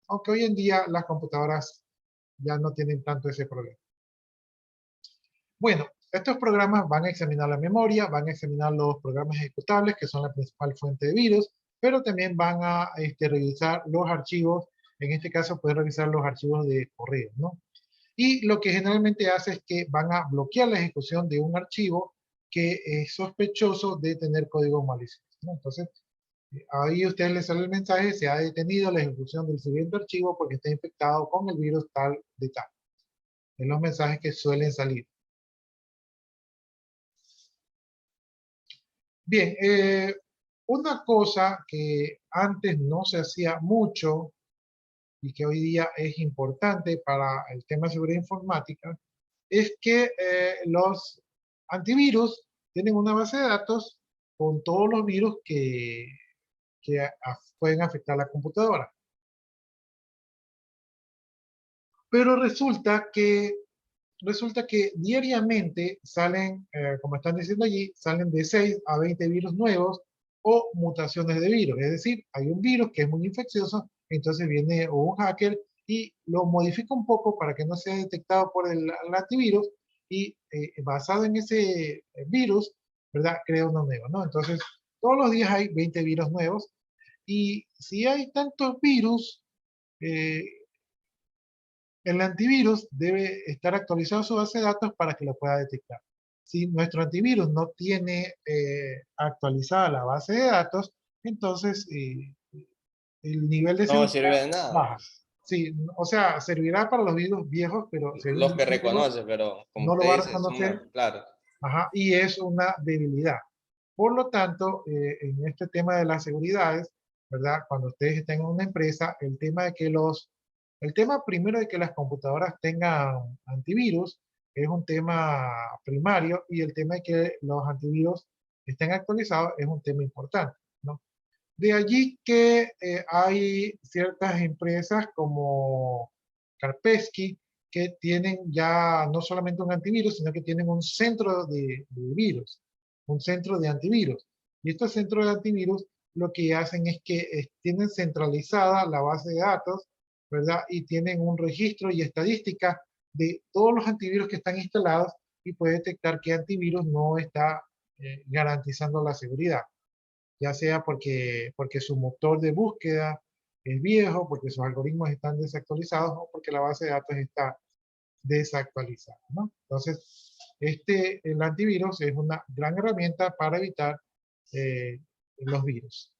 Aunque hoy en día las computadoras ya no tienen tanto ese problema. Bueno, estos programas van a examinar la memoria, van a examinar los programas ejecutables, que son la principal fuente de virus, pero también van a revisar los archivos, en este caso pueden revisar los archivos de correo, ¿no? Y lo que generalmente hace es que van a bloquear la ejecución de un archivo que es sospechoso de tener código malicioso, ¿no? Entonces, ahí a ustedes les sale el mensaje, se ha detenido la ejecución del siguiente archivo porque está infectado con el virus tal de tal. En los mensajes que suelen salir. Bien, una cosa que antes no se hacía mucho y que hoy día es importante para el tema de seguridad informática es que los antivirus tienen una base de datos con todos los virus que pueden afectar la computadora. Pero resulta que diariamente salen, como están diciendo allí, salen de 6 a 20 virus nuevos o mutaciones de virus. Es decir, hay un virus que es muy infeccioso, entonces viene un hacker y lo modifica un poco para que no sea detectado por el antivirus y basado en ese virus, ¿verdad? Crea uno nuevo, ¿no? Entonces, todos los días hay 20 virus nuevos y si hay tantos virus, eh, el antivirus debe estar actualizado su base de datos para que lo pueda detectar. Si nuestro antivirus no tiene actualizada la base de datos, entonces el nivel de No seguridad sirve de nada. baja. Sí, o sea, servirá para los virus viejos, pero si hay un Los que virus nuevo, reconoce, pero como no lo usted va a dice, son reconocer. claro. Ajá, y es una debilidad. Por lo tanto, en este tema de las seguridades, ¿verdad? Cuando ustedes estén en una empresa, el tema primero de que las computadoras tengan antivirus es un tema primario y el tema de que los antivirus estén actualizados es un tema importante, ¿no? De allí que hay ciertas empresas como Kaspersky que tienen ya no solamente un antivirus, sino que tienen un centro de virus, un centro de antivirus. Y estos centros de antivirus lo que hacen es que tienen centralizada la base de datos, ¿verdad? Y tienen un registro y estadística de todos los antivirus que están instalados y puede detectar qué antivirus no está garantizando la seguridad, ya sea porque su motor de búsqueda es viejo, porque sus algoritmos están desactualizados o porque la base de datos está desactualizada, ¿no? Entonces, el antivirus es una gran herramienta para evitar los virus.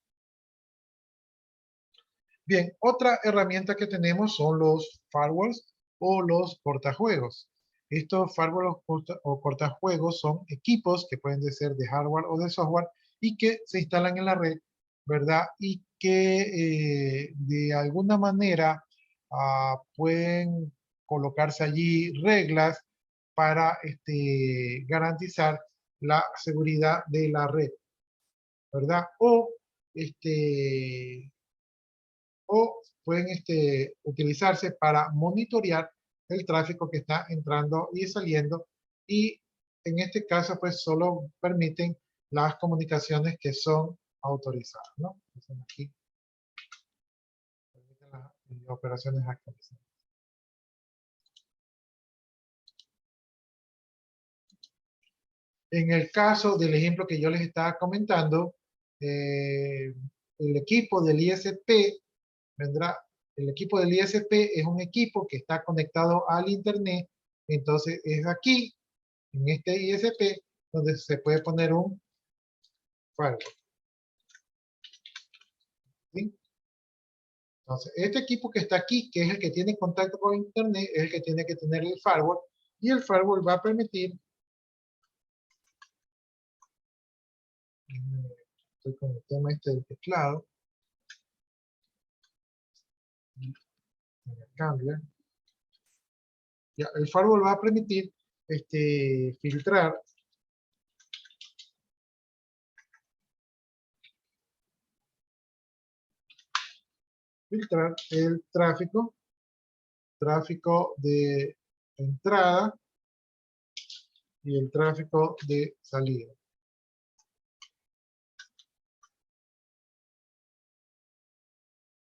Bien, otra herramienta que tenemos son los firewalls o los cortajuegos. Estos firewalls o cortajuegos son equipos que pueden ser de hardware o de software y que se instalan en la red, ¿verdad? Y que de alguna manera pueden colocarse allí reglas para garantizar la seguridad de la red, ¿verdad? O pueden utilizarse para monitorear el tráfico que está entrando y saliendo, y en este caso pues solo permiten las comunicaciones que son autorizadas, ¿no? Entonces, aquí permiten las operaciones actualizadas. En el caso del ejemplo que yo les estaba comentando, el equipo del ISP vendrá. El equipo del ISP es un equipo que está conectado al internet, entonces es aquí, en este ISP, donde se puede poner un firewall. ¿Sí? Entonces, este equipo que está aquí, que es el que tiene contacto con internet, es el que tiene que tener el firewall, y el firewall va a permitir, estoy con el tema del teclado, cambia. Ya, el firewall va a permitir filtrar el tráfico de entrada y el tráfico de salida.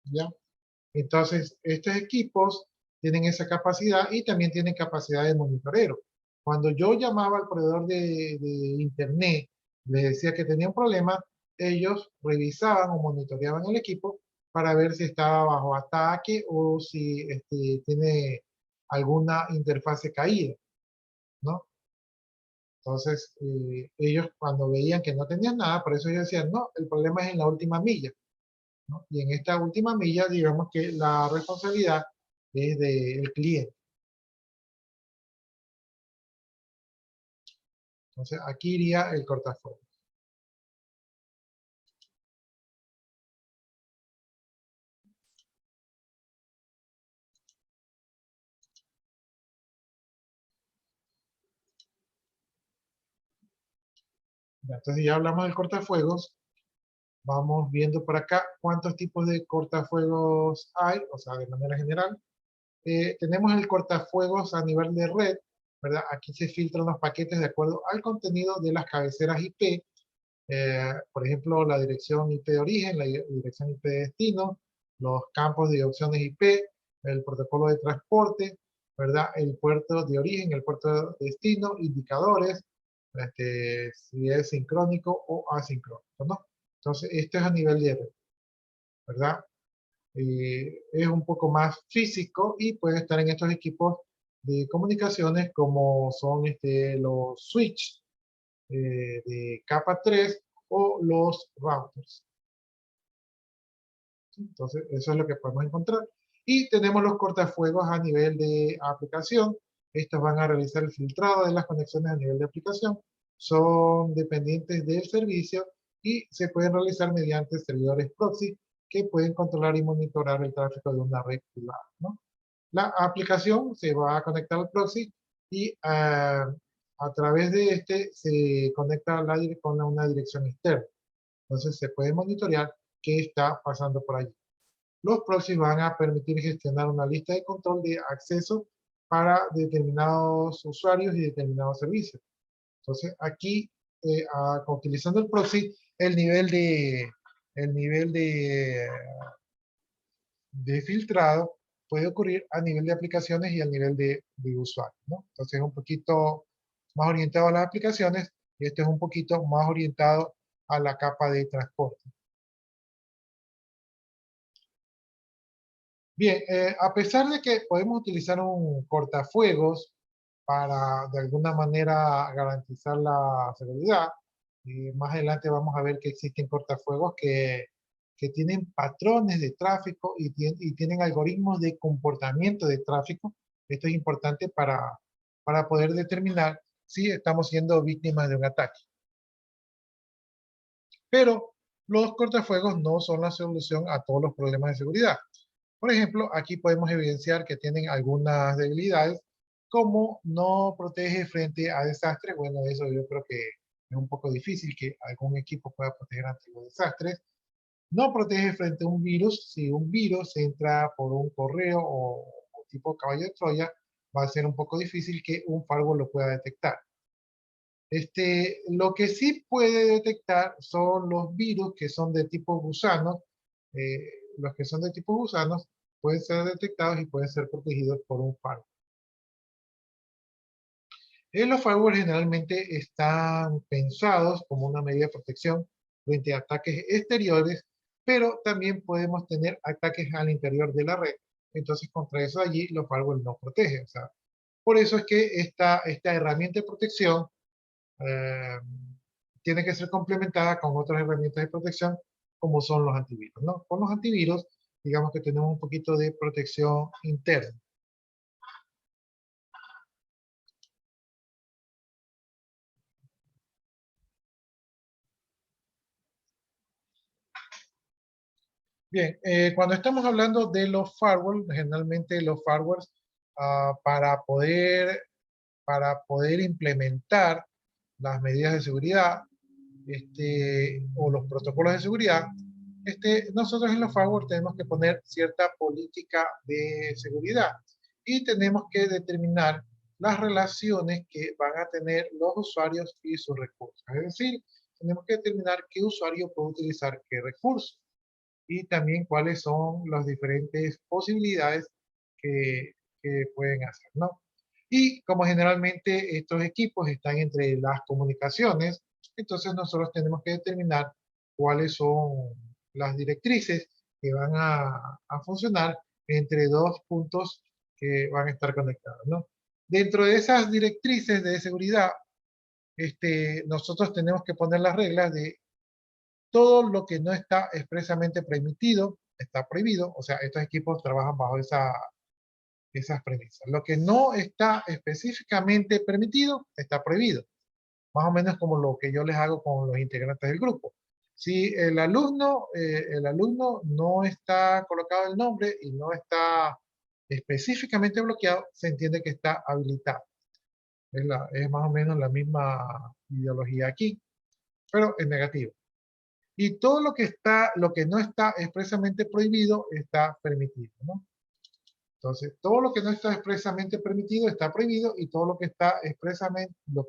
¿Ya? Entonces, estos equipos tienen esa capacidad y también tienen capacidad de monitoreo. Cuando yo llamaba al proveedor de internet, les decía que tenía un problema, ellos revisaban o monitoreaban el equipo para ver si estaba bajo ataque o si tiene alguna interfase caída, ¿no? Entonces, ellos cuando veían que no tenían nada, por eso ellos decían, no, el problema es en la última milla, ¿no? Y en esta última milla, digamos que la responsabilidad es del cliente. Entonces, aquí iría el cortafuegos. Entonces, ya hablamos del cortafuegos. Vamos viendo por acá cuántos tipos de cortafuegos hay, o sea, de manera general. Tenemos el cortafuegos a nivel de red, ¿verdad? Aquí se filtran los paquetes de acuerdo al contenido de las cabeceras IP. Por ejemplo, la dirección IP de origen, la dirección IP de destino, los campos de opciones IP, el protocolo de transporte, ¿verdad? El puerto de origen, el puerto de destino, indicadores, si es sincrónico o asincrónico, ¿no? Entonces, esto es a nivel de red, ¿verdad? Es un poco más físico y puede estar en estos equipos de comunicaciones como son los switch de capa 3 o los routers. Entonces, eso es lo que podemos encontrar. Y tenemos los cortafuegos a nivel de aplicación. Estos van a realizar el filtrado de las conexiones a nivel de aplicación. Son dependientes del servicio y se pueden realizar mediante servidores proxy que pueden controlar y monitorar el tráfico de una red privada, ¿no? La aplicación se va a conectar al proxy y a través de se conecta con una dirección externa. Entonces se puede monitorear qué está pasando por allí. Los proxies van a permitir gestionar una lista de control de acceso para determinados usuarios y determinados servicios. Entonces aquí, utilizando el proxy, el nivel de filtrado puede ocurrir a nivel de aplicaciones y a nivel de usuario, ¿no? Entonces es un poquito más orientado a las aplicaciones y este es un poquito más orientado a la capa de transporte. Bien, a pesar de que podemos utilizar un cortafuegos para de alguna manera garantizar la seguridad, más adelante vamos a ver que existen cortafuegos que tienen patrones de tráfico y tienen algoritmos de comportamiento de tráfico. Esto es importante para poder determinar si estamos siendo víctimas de un ataque. Pero los cortafuegos no son la solución a todos los problemas de seguridad. Por ejemplo, aquí podemos evidenciar que tienen algunas debilidades, como no protege frente a desastres. Bueno, eso yo creo que Es un poco difícil que algún equipo pueda proteger ante los desastres. No protege frente a un virus. Si un virus entra por un correo o tipo caballo de Troya, va a ser un poco difícil que un firewall lo pueda detectar. Lo que sí puede detectar son los virus que son de tipo gusano. Los que son de tipo gusanos pueden ser detectados y pueden ser protegidos por un firewall. Los firewalls generalmente están pensados como una medida de protección frente a ataques exteriores, pero también podemos tener ataques al interior de la red. Entonces, contra eso allí los firewalls no protegen. O sea, por eso es que esta herramienta de protección tiene que ser complementada con otras herramientas de protección, como son los antivirus, ¿no? Con los antivirus, digamos que tenemos un poquito de protección interna. Bien, cuando estamos hablando de los firewalls, generalmente los firewalls, para poder implementar las medidas de seguridad o los protocolos de seguridad, nosotros en los firewalls tenemos que poner cierta política de seguridad y tenemos que determinar las relaciones que van a tener los usuarios y sus recursos. Es decir, tenemos que determinar qué usuario puede utilizar qué recursos y también cuáles son las diferentes posibilidades que pueden hacer, ¿no? Y como generalmente estos equipos están entre las comunicaciones, entonces nosotros tenemos que determinar cuáles son las directrices que van a funcionar entre dos puntos que van a estar conectados, ¿no? Dentro de esas directrices de seguridad, nosotros tenemos que poner las reglas de todo lo que no está expresamente permitido, está prohibido. O sea, estos equipos trabajan bajo esas premisas. Lo que no está específicamente permitido, está prohibido. Más o menos como lo que yo les hago con los integrantes del grupo. Si el alumno no está colocado el nombre y no está específicamente bloqueado, se entiende que está habilitado. Es más o menos la misma ideología aquí, pero en negativo. Y todo lo que no está expresamente prohibido está permitido, ¿no? Entonces, todo lo que no está expresamente permitido está prohibido y todo lo que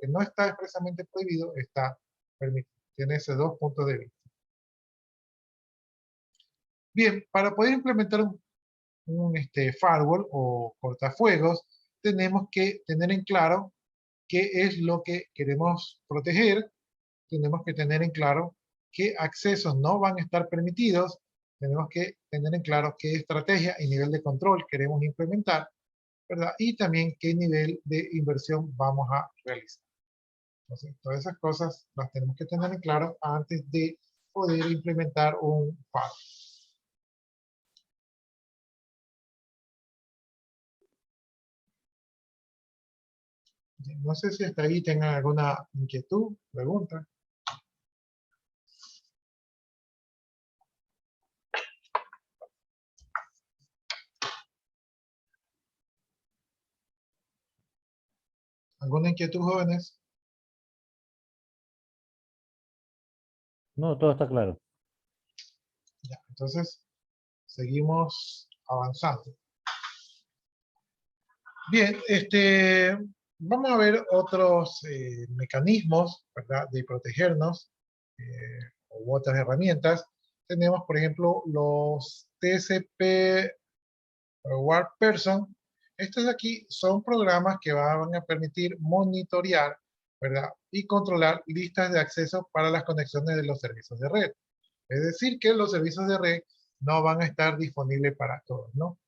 no está expresamente prohibido está permitido. Tiene esos dos puntos de vista. Bien, para poder implementar un firewall o cortafuegos, tenemos que tener en claro qué es lo que queremos proteger. Tenemos que tener en claro qué accesos no van a estar permitidos. Tenemos que tener en claro qué estrategia y nivel de control queremos implementar, ¿verdad? Y también qué nivel de inversión vamos a realizar. Entonces, todas esas cosas las tenemos que tener en claro antes de poder implementar un firewall. No sé si hasta ahí tengan alguna inquietud, pregunta. ¿Alguna inquietud, jóvenes? No, todo está claro. Ya, entonces, seguimos avanzando. Bien, vamos a ver otros mecanismos, ¿verdad?, de protegernos u otras herramientas. Tenemos, por ejemplo, los TCP Web Person. Estos de aquí son programas que van a permitir monitorear, ¿verdad?, y controlar listas de acceso para las conexiones de los servicios de red. Es decir, que los servicios de red no van a estar disponibles para todos, ¿no?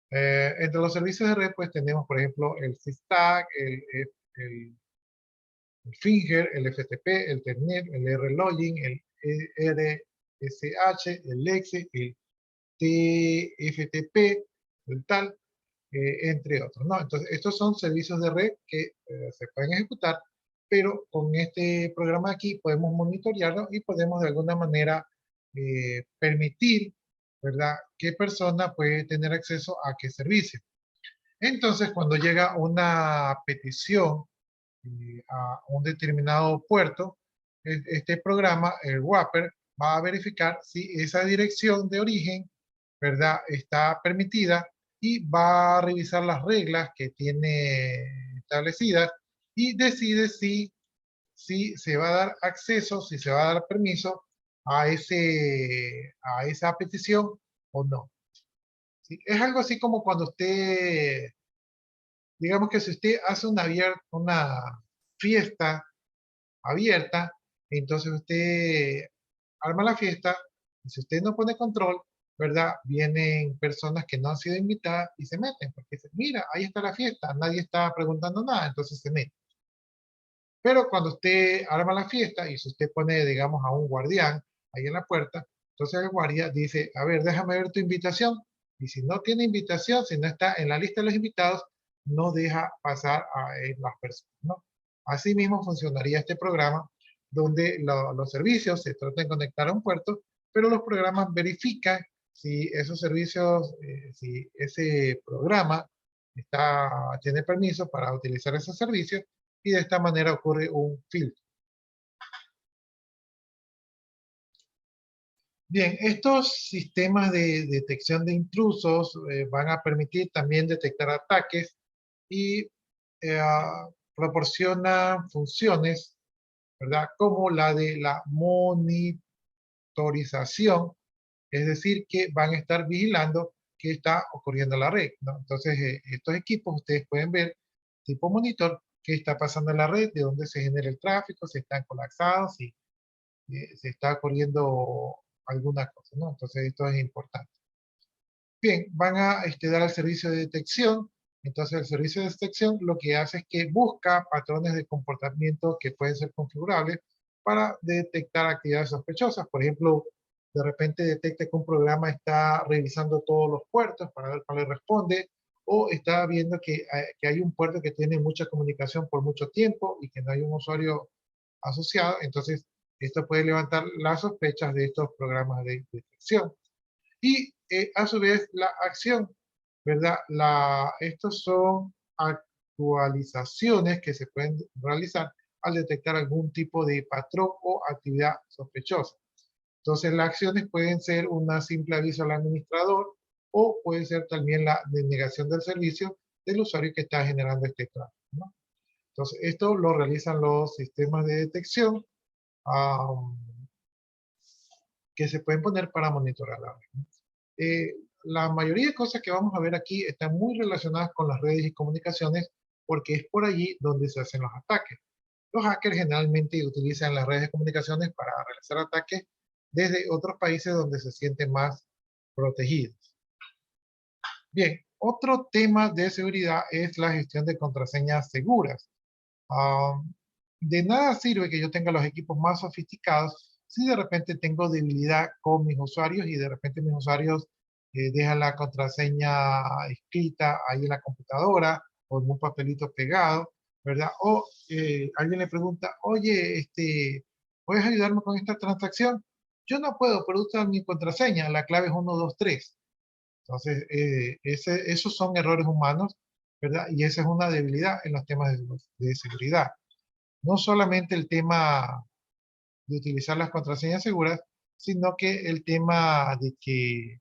Entre los servicios de red, pues tenemos, por ejemplo, el SysTag, el Finger, el FTP, el Telnet, el R-Login, el RSH, el Lexe, el TFTP, el tal, entre otros, ¿no? Entonces, estos son servicios de red que se pueden ejecutar, pero con este programa aquí podemos monitorearlo y podemos de alguna manera permitir, ¿verdad?, qué persona puede tener acceso a qué servicio. Entonces, cuando llega una petición a un determinado puerto, este programa, el Wrapper, va a verificar si esa dirección de origen, ¿verdad?, está permitida y va a revisar las reglas que tiene establecidas y decide si se va a dar acceso, si se va a dar permiso a esa petición o no. ¿Sí? Es algo así como cuando usted, digamos que si usted hace una fiesta abierta, entonces usted arma la fiesta, y si usted no pone control, ¿verdad? Vienen personas que no han sido invitadas y se meten, porque dicen, mira, ahí está la fiesta, nadie está preguntando nada, entonces se meten. Pero cuando usted arma la fiesta y si usted pone, digamos, a un guardián ahí en la puerta, entonces el guardia dice, a ver, déjame ver tu invitación. Y si no tiene invitación, si no está en la lista de los invitados, no deja pasar a las personas, ¿no? Así mismo funcionaría este programa, donde los servicios se tratan de conectar a un puerto, pero los programas verifican si esos servicios, si ese programa tiene permiso para utilizar esos servicios, y de esta manera ocurre un filtro. Bien, estos sistemas de detección de intrusos van a permitir también detectar ataques y proporcionan funciones, ¿verdad?, como la de la monitorización, es decir, que van a estar vigilando qué está ocurriendo en la red, ¿no? Entonces, estos equipos ustedes pueden ver, tipo monitor, qué está pasando en la red, de dónde se genera el tráfico, si están colapsados, si se está ocurriendo alguna cosa, ¿no? Entonces, esto es importante. Bien, van a dar el servicio de detección. Entonces, el servicio de detección lo que hace es que busca patrones de comportamiento que pueden ser configurables para detectar actividades sospechosas. Por ejemplo, de repente detecta que un programa está revisando todos los puertos para ver cuál le responde, o está viendo que hay un puerto que tiene mucha comunicación por mucho tiempo y que no hay un usuario asociado. Entonces, esto puede levantar las sospechas de estos programas de detección. Y a su vez la acción, ¿verdad? Estos son actualizaciones que se pueden realizar al detectar algún tipo de patrón o actividad sospechosa. Entonces las acciones pueden ser una simple aviso al administrador o puede ser también la denegación del servicio del usuario que está generando este tráfico, ¿no? Entonces esto lo realizan los sistemas de detección que se pueden poner para monitorar la red, ¿no? La mayoría de cosas que vamos a ver aquí están muy relacionadas con las redes y comunicaciones porque es por allí donde se hacen los ataques. Los hackers generalmente utilizan las redes de comunicaciones para realizar ataques desde otros países donde se sienten más protegidos. Bien, otro tema de seguridad es la gestión de contraseñas seguras. De nada sirve que yo tenga los equipos más sofisticados si de repente tengo debilidad con mis usuarios y de repente mis usuarios dejan la contraseña escrita ahí en la computadora o en un papelito pegado, ¿verdad? O alguien le pregunta, oye, ¿puedes ayudarme con esta transacción? Yo no puedo, pero usa mi contraseña, la clave es 123. Entonces, esos son errores humanos, ¿verdad? Y esa es una debilidad en los temas de seguridad. No solamente el tema de utilizar las contraseñas seguras, sino que el tema de que eh,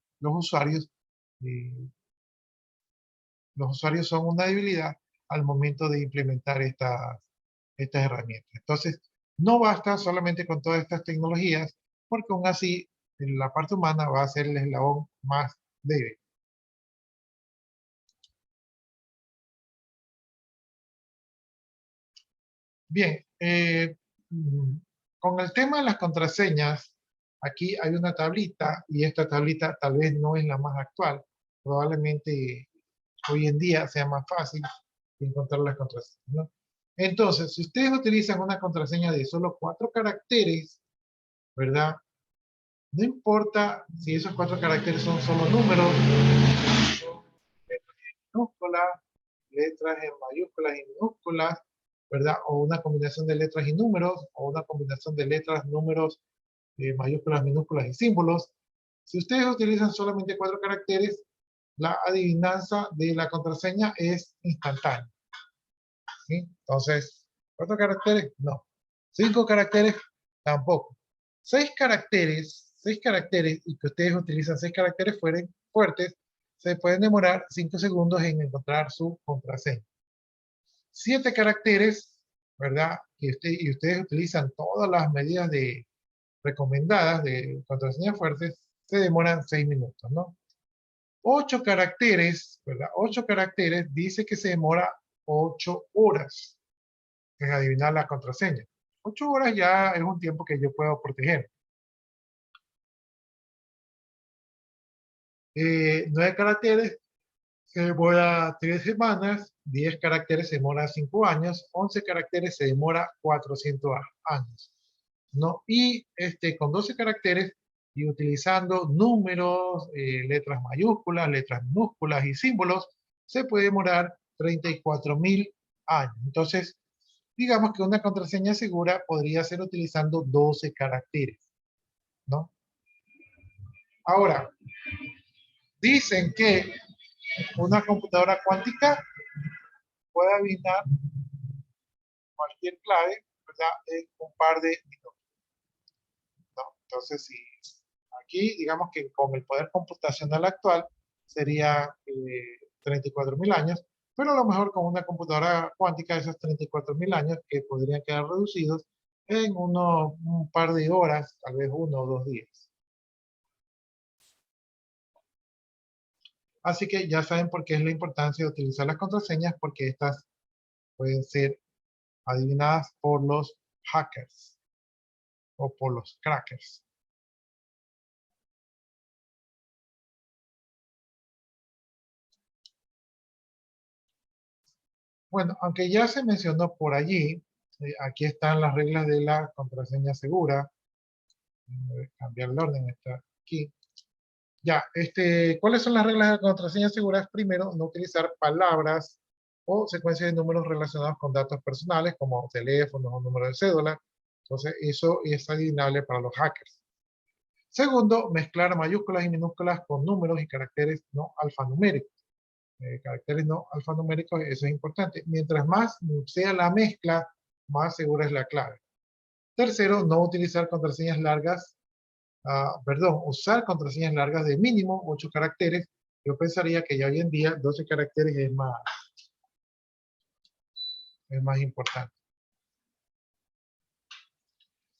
los usuarios son una debilidad al momento de implementar estas herramientas. Entonces, no basta solamente con todas estas tecnologías, porque aún así la parte humana va a ser el eslabón más débil. Bien, con el tema de las contraseñas, aquí hay una tablita y esta tablita tal vez no es la más actual. Probablemente hoy en día sea más fácil encontrar las contraseñas, ¿no? Entonces, si ustedes utilizan una contraseña de solo 4 caracteres, ¿verdad? No importa si esos 4 caracteres son solo números, son letras en minúsculas, letras en mayúsculas y minúsculas, ¿verdad? O una combinación de letras y números, o una combinación de letras, números, mayúsculas, minúsculas y símbolos. Si ustedes utilizan solamente 4 caracteres, la adivinanza de la contraseña es instantánea, ¿sí? Entonces, 4 caracteres, no. 5 caracteres, tampoco. 6 caracteres y que ustedes utilizan 6 caracteres fuertes, se pueden demorar 5 segundos en encontrar su contraseña. 7 caracteres, ¿verdad? Y ustedes utilizan todas las medidas recomendadas de contraseñas fuertes, se demoran 6 minutos, ¿no? 8 caracteres, ¿verdad? 8 caracteres dice que se demora 8 horas en adivinar la contraseña. 8 horas ya es un tiempo que yo puedo proteger. 9 caracteres se demora 3 semanas, 10 caracteres se demora 5 años, 11 caracteres se demora 400 años, ¿no? Y con 12 caracteres y utilizando números, letras mayúsculas, letras minúsculas y símbolos, se puede demorar 34.000 años. Entonces, digamos que una contraseña segura podría ser utilizando 12 caracteres, ¿no? Ahora, dicen que una computadora cuántica puede adivinar cualquier clave, ¿verdad? En un par de minutos, ¿no? Entonces, si aquí, digamos que con el poder computacional actual, sería 34.000 años, pero a lo mejor con una computadora cuántica, esos 34.000 años que podrían quedar reducidos en un par de horas, tal vez 1 o 2 días. Así que ya saben por qué es la importancia de utilizar las contraseñas, porque estas pueden ser adivinadas por los hackers o por los crackers. Bueno, aunque ya se mencionó por allí, aquí están las reglas de la contraseña segura. Voy a cambiar el orden, está aquí. Ya, ¿cuáles son las reglas de la contraseña segura? Primero, no utilizar palabras o secuencias de números relacionados con datos personales, como teléfonos o número de cédula. Entonces, eso es adivinable para los hackers. Segundo, mezclar mayúsculas y minúsculas con números y caracteres no alfanuméricos. Caracteres no alfanuméricos, eso es importante. Mientras más sea la mezcla, más segura es la clave. Tercero, no utilizar contraseñas largas, usar contraseñas largas de mínimo 8 caracteres. Yo pensaría que ya hoy en día 12 caracteres es más importante.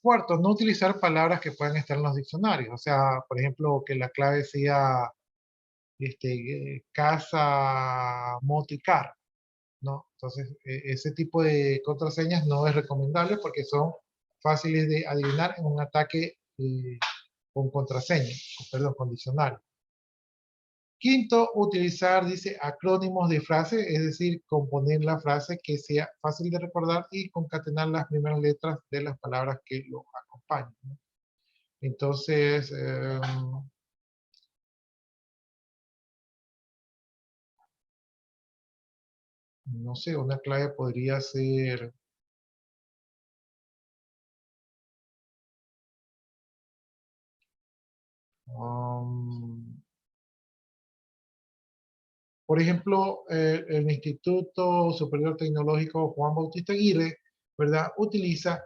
Cuarto, no utilizar palabras que puedan estar en los diccionarios. O sea, por ejemplo, que la clave sea casa, moto y car, ¿no? Entonces, ese tipo de contraseñas no es recomendable porque son fáciles de adivinar en un ataque con contraseña, perdón, con diccionario. Quinto, utilizar, dice, acrónimos de frase, es decir, componer la frase que sea fácil de recordar y concatenar las primeras letras de las palabras que lo acompañan, ¿no? Entonces, no sé, una clave podría ser por ejemplo, el Instituto Superior Tecnológico Juan Bautista Aguirre, ¿verdad? Utiliza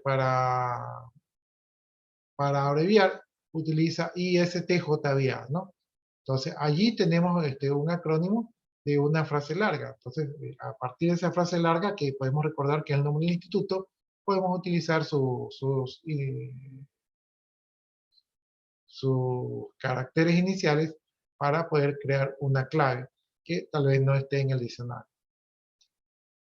para abreviar, utiliza ISTJBA, ¿no? Entonces, allí tenemos un acrónimo de una frase larga. Entonces, a partir de esa frase larga, que podemos recordar que es el nombre del instituto, podemos utilizar sus caracteres iniciales para poder crear una clave que tal vez no esté en el diccionario.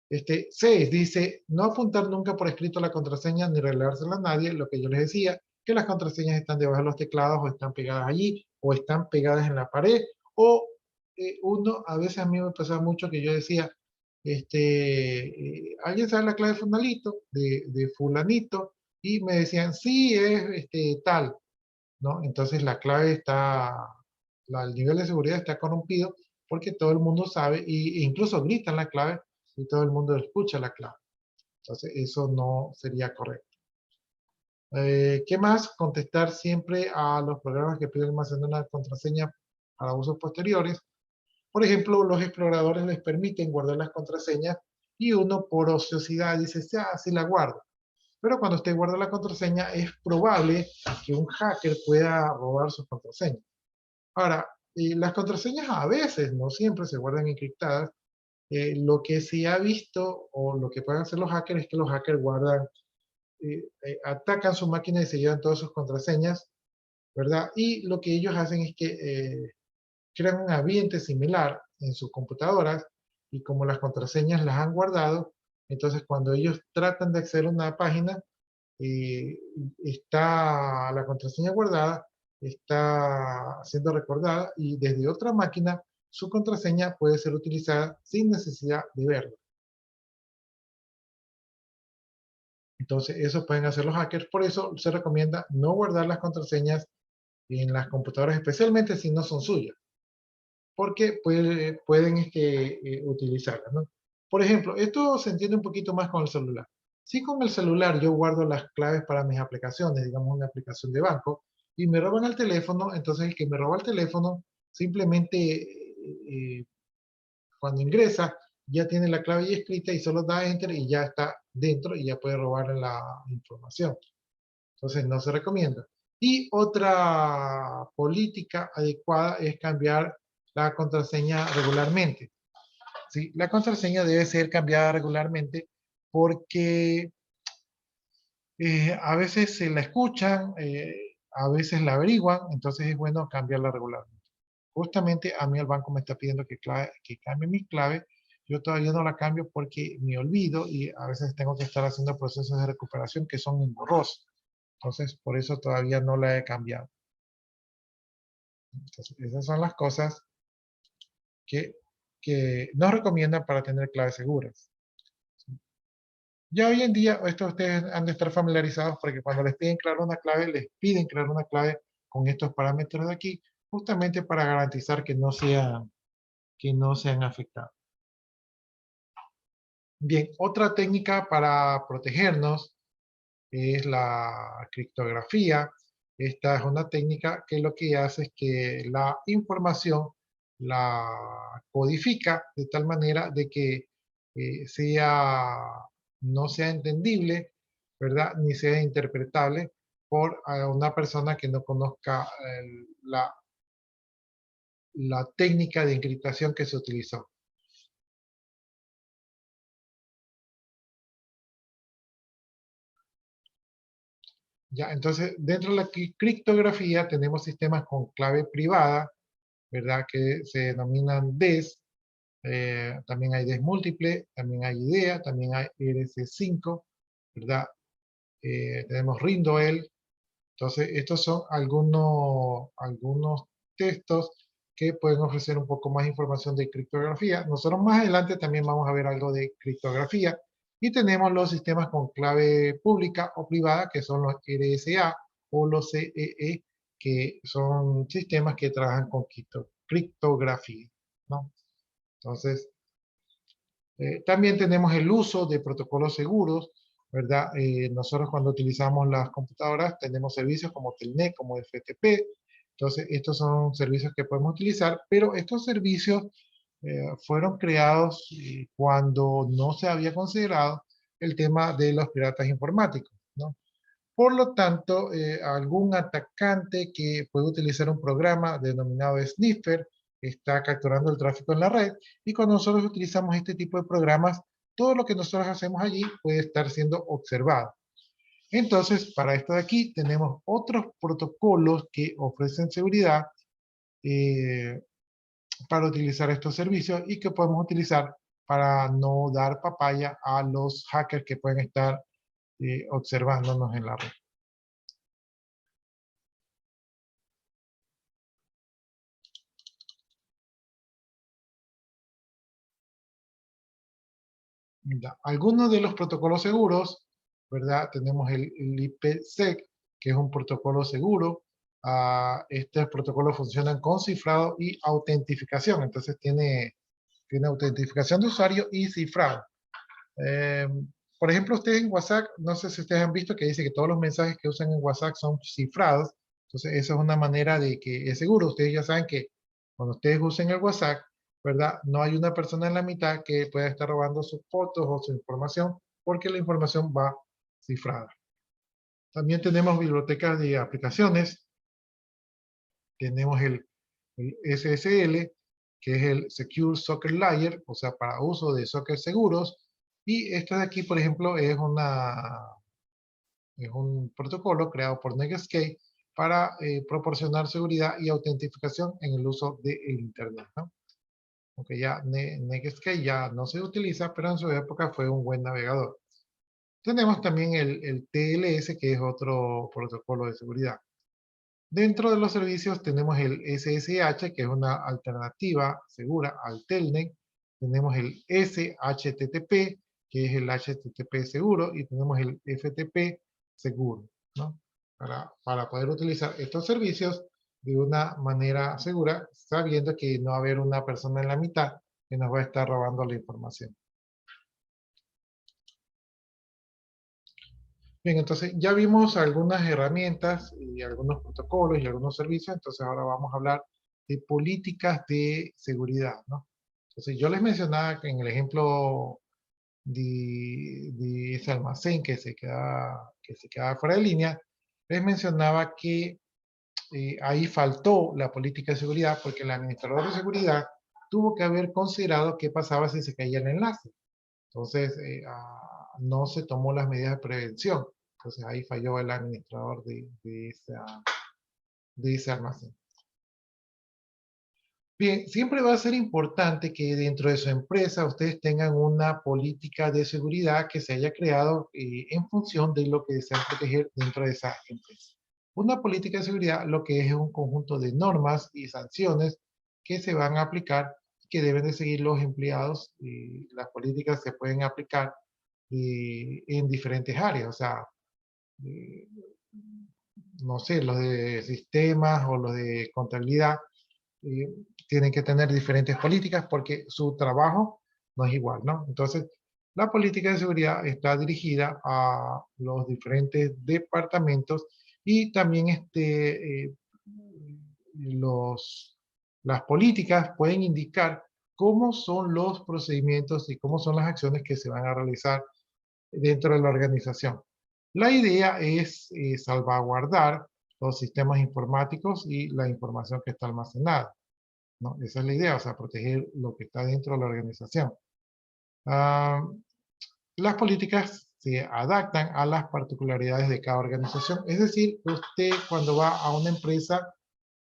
6 dice, no apuntar nunca por escrito la contraseña ni revelársela a nadie, lo que yo les decía, que las contraseñas están debajo de los teclados o están pegadas allí, o están pegadas en la pared, o a veces a mí me pasaba mucho que yo decía, ¿alguien sabe la clave de fulanito? De fulanito, y me decían, sí, es tal, ¿no? Entonces la clave el nivel de seguridad está corrompido porque todo el mundo sabe, e incluso gritan la clave y todo el mundo escucha la clave. Entonces eso no sería correcto. ¿Qué más? Contestar siempre a los programas que piden almacenar una contraseña para usos posteriores. Por ejemplo, los exploradores les permiten guardar las contraseñas y uno por ociosidad dice, sí la guardo. Pero cuando usted guarda la contraseña, es probable que un hacker pueda robar sus contraseñas. Ahora, las contraseñas a veces, no siempre, se guardan encriptadas. Lo que se ha visto o lo que pueden hacer los hackers es que los hackers guardan, atacan su máquina y se llevan todas sus contraseñas, ¿verdad? Y lo que ellos hacen es que crean un ambiente similar en sus computadoras y como las contraseñas las han guardado, entonces cuando ellos tratan de acceder a una página, está la contraseña guardada, está siendo recordada y desde otra máquina su contraseña puede ser utilizada sin necesidad de verla. Entonces eso pueden hacer los hackers, por eso se recomienda no guardar las contraseñas en las computadoras, especialmente si no son suyas, porque pueden utilizarlas, ¿no? Por ejemplo, esto se entiende un poquito más con el celular. Si con el celular yo guardo las claves para mis aplicaciones, digamos una aplicación de banco, y me roban el teléfono, entonces el que me roba el teléfono simplemente cuando ingresa ya tiene la clave ya escrita y solo da enter y ya está dentro y ya puede robar la información. Entonces no se recomienda. Y otra política adecuada es cambiar la contraseña regularmente. ¿Sí? La contraseña debe ser cambiada regularmente porque a veces se la escuchan, a veces la averiguan, entonces es bueno cambiarla regularmente. Justamente a mí el banco me está pidiendo que cambie mi clave. Yo todavía no la cambio porque me olvido y a veces tengo que estar haciendo procesos de recuperación que son engorrosos. Entonces, por eso todavía no la he cambiado. Entonces, esas son las cosas que nos recomiendan para tener claves seguras. Ya hoy en día, esto ustedes han de estar familiarizados porque cuando les piden crear una clave, les piden crear una clave con estos parámetros de aquí, justamente para garantizar que no sean afectados. Bien, otra técnica para protegernos es la criptografía. Esta es una técnica que lo que hace es que la información la codifica de tal manera de que no sea entendible, ¿verdad? Ni sea interpretable por una persona que no conozca la técnica de encriptación que se utilizó. Ya, entonces, dentro de la criptografía tenemos sistemas con clave privada, ¿verdad? Que se denominan DES. También hay DES múltiple, también hay IDEA, también hay RC5, ¿verdad? Tenemos RINDOEL. Entonces, estos son algunos textos que pueden ofrecer un poco más información de criptografía. Nosotros más adelante también vamos a ver algo de criptografía. Y tenemos los sistemas con clave pública o privada, que son los RSA o los CEE, que son sistemas que trabajan con criptografía, ¿no? Entonces, también tenemos el uso de protocolos seguros, ¿verdad? Nosotros cuando utilizamos las computadoras tenemos servicios como Telnet, como FTP. Entonces, estos son servicios que podemos utilizar, pero estos servicios fueron creados cuando no se había considerado el tema de los piratas informáticos, ¿no? Por lo tanto, algún atacante que puede utilizar un programa denominado Sniffer está capturando el tráfico en la red y cuando nosotros utilizamos este tipo de programas, todo lo que nosotros hacemos allí puede estar siendo observado. Entonces, para esto de aquí tenemos otros protocolos que ofrecen seguridad para utilizar estos servicios y que podemos utilizar para no dar papaya a los hackers que pueden estar observándonos en la red. Algunos de los protocolos seguros, ¿verdad? Tenemos el IPsec, que es un protocolo seguro. Estos protocolos funcionan con cifrado y autentificación. Entonces tiene autentificación de usuario y cifrado. Por ejemplo, ustedes en WhatsApp, no sé si ustedes han visto que dice que todos los mensajes que usan en WhatsApp son cifrados. Entonces, esa es una manera de que es seguro. Ustedes ya saben que cuando ustedes usen el WhatsApp, ¿verdad? No hay una persona en la mitad que pueda estar robando sus fotos o su información porque la información va cifrada. También tenemos bibliotecas de aplicaciones. Tenemos el SSL, que es el Secure Socket Layer, o sea, para uso de sockets seguros. Y esto de aquí, por ejemplo, es un protocolo creado por Netscape para proporcionar seguridad y autentificación en el uso del Internet, ¿no? Aunque ya Netscape ya no se utiliza, pero en su época fue un buen navegador. Tenemos también el TLS, que es otro protocolo de seguridad. Dentro de los servicios tenemos el SSH, que es una alternativa segura al Telnet. Tenemos el SHTTP, que es el HTTP seguro, y tenemos el FTP seguro, ¿no? Para poder utilizar estos servicios de una manera segura, sabiendo que no va a haber una persona en la mitad que nos va a estar robando la información. Bien, entonces ya vimos algunas herramientas y algunos protocolos y algunos servicios, entonces ahora vamos a hablar de políticas de seguridad, ¿no? Entonces yo les mencionaba que en el ejemplo de ese almacén que se queda fuera de línea, les mencionaba que ahí faltó la política de seguridad porque el administrador de seguridad tuvo que haber considerado qué pasaba si se caía el enlace. Entonces, no se tomó las medidas de prevención. Entonces ahí falló el administrador de ese almacén. Bien, siempre va a ser importante que dentro de su empresa ustedes tengan una política de seguridad que se haya creado en función de lo que desean proteger dentro de esa empresa. Una política de seguridad lo que es un conjunto de normas y sanciones que se van a aplicar, que deben de seguir los empleados, y las políticas se pueden aplicar en diferentes áreas, o sea, no sé, los de sistemas o los de contabilidad tienen que tener diferentes políticas porque su trabajo no es igual, ¿no? Entonces, la política de seguridad está dirigida a los diferentes departamentos y también las políticas pueden indicar cómo son los procedimientos y cómo son las acciones que se van a realizar dentro de la organización. La idea es salvaguardar los sistemas informáticos y la información que está almacenada, ¿no? Esa es la idea, o sea, proteger lo que está dentro de la organización. Las políticas se adaptan a las particularidades de cada organización. Es decir, usted cuando va a una empresa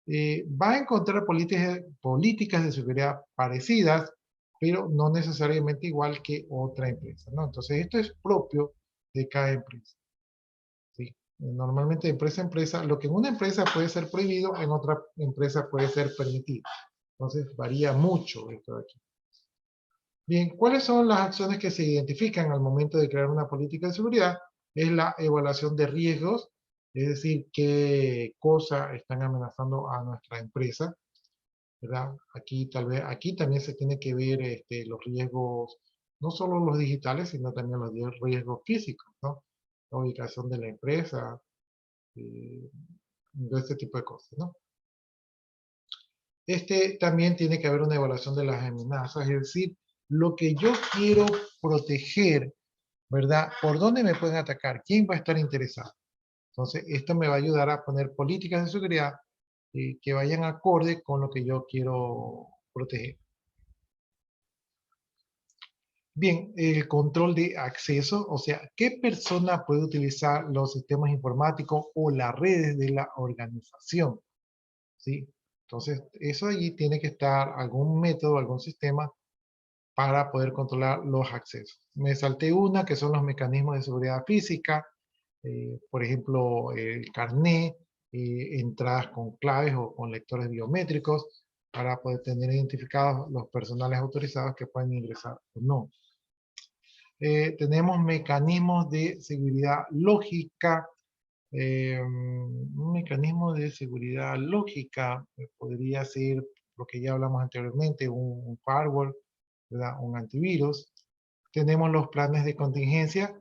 va a encontrar políticas de seguridad parecidas, pero no necesariamente igual que otra empresa, ¿no? Entonces, esto es propio de cada empresa. ¿Sí? Normalmente, de empresa a empresa, lo que en una empresa puede ser prohibido, en otra empresa puede ser permitido. Entonces, varía mucho esto de aquí. Bien, ¿cuáles son las acciones que se identifican al momento de crear una política de seguridad? Es la evaluación de riesgos, es decir, qué cosas están amenazando a nuestra empresa, ¿verdad? Aquí también se tiene que ver los riesgos, no solo los digitales, sino también los riesgos físicos, ¿no? La ubicación de la empresa, de este tipo de cosas, ¿no? También tiene que haber una evaluación de las amenazas, es decir, lo que yo quiero proteger, ¿verdad? ¿Por dónde me pueden atacar? ¿Quién va a estar interesado? Entonces, esto me va a ayudar a poner políticas de seguridad que vayan acorde con lo que yo quiero proteger. Bien, el control de acceso, o sea, ¿qué persona puede utilizar los sistemas informáticos o las redes de la organización? ¿Sí? Entonces, eso allí tiene que estar algún método, algún sistema para poder controlar los accesos. Me salté una, que son los mecanismos de seguridad física, por ejemplo, el carnet, entradas con claves o con lectores biométricos, para poder tener identificados los personales autorizados que pueden ingresar o no. Tenemos mecanismos de seguridad lógica. Un mecanismo de seguridad lógica podría ser lo que ya hablamos anteriormente, un firewall, ¿verdad? Un antivirus. Tenemos los planes de contingencia.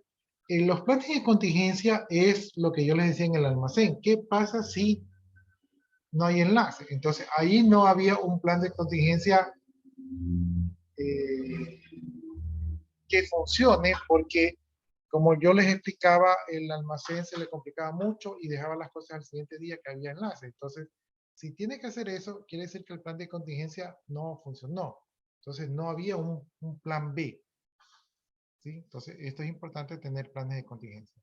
Los planes de contingencia es lo que yo les decía en el almacén. ¿Qué pasa si no hay enlace? Entonces, ahí no había un plan de contingencia que funcione porque como yo les explicaba, el almacén se le complicaba mucho y dejaba las cosas al siguiente día que había enlace. Entonces, si tiene que hacer eso, quiere decir que el plan de contingencia no funcionó. Entonces, no había un plan B. ¿Sí? Entonces, esto es importante tener planes de contingencia.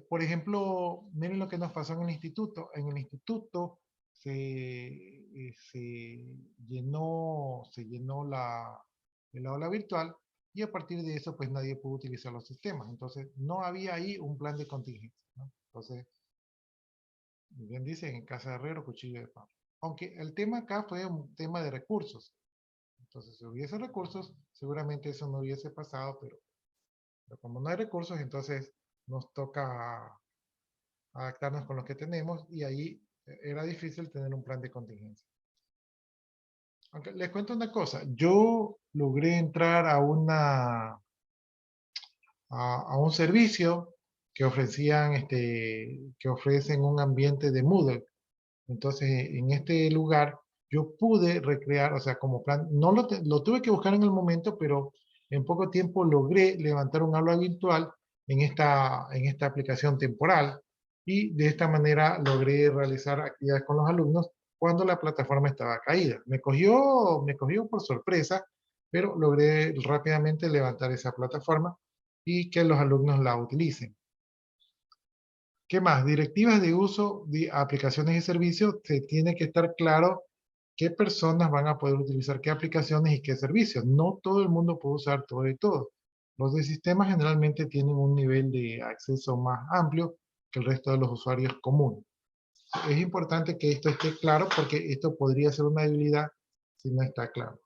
Por ejemplo, miren lo que nos pasó en el instituto. En el instituto se llenó el aula virtual y a partir de eso, pues nadie pudo utilizar los sistemas. Entonces, no había ahí un plan de contingencia, ¿no? Entonces, bien dicen, en casa de herrero, cuchillo de palo. Aunque el tema acá fue un tema de recursos. Entonces, si hubiese recursos, seguramente eso no hubiese pasado, pero como no hay recursos, entonces nos toca adaptarnos con lo que tenemos y ahí era difícil tener un plan de contingencia. Aunque les cuento una cosa, yo logré entrar a un servicio que ofrecen un ambiente de Moodle. Entonces, en este lugar yo pude recrear, o sea, como plan, no lo tuve que buscar en el momento, pero en poco tiempo logré levantar un aula virtual en esta aplicación temporal y de esta manera logré realizar actividades con los alumnos cuando la plataforma estaba caída. Me cogió por sorpresa, pero logré rápidamente levantar esa plataforma y que los alumnos la utilicen. ¿Qué más? Directivas de uso de aplicaciones y servicios. Se tiene que estar claro qué personas van a poder utilizar qué aplicaciones y qué servicios. No todo el mundo puede usar todo y todo. Los de sistemas generalmente tienen un nivel de acceso más amplio que el resto de los usuarios comunes. Es importante que esto esté claro porque esto podría ser una debilidad si no está claro.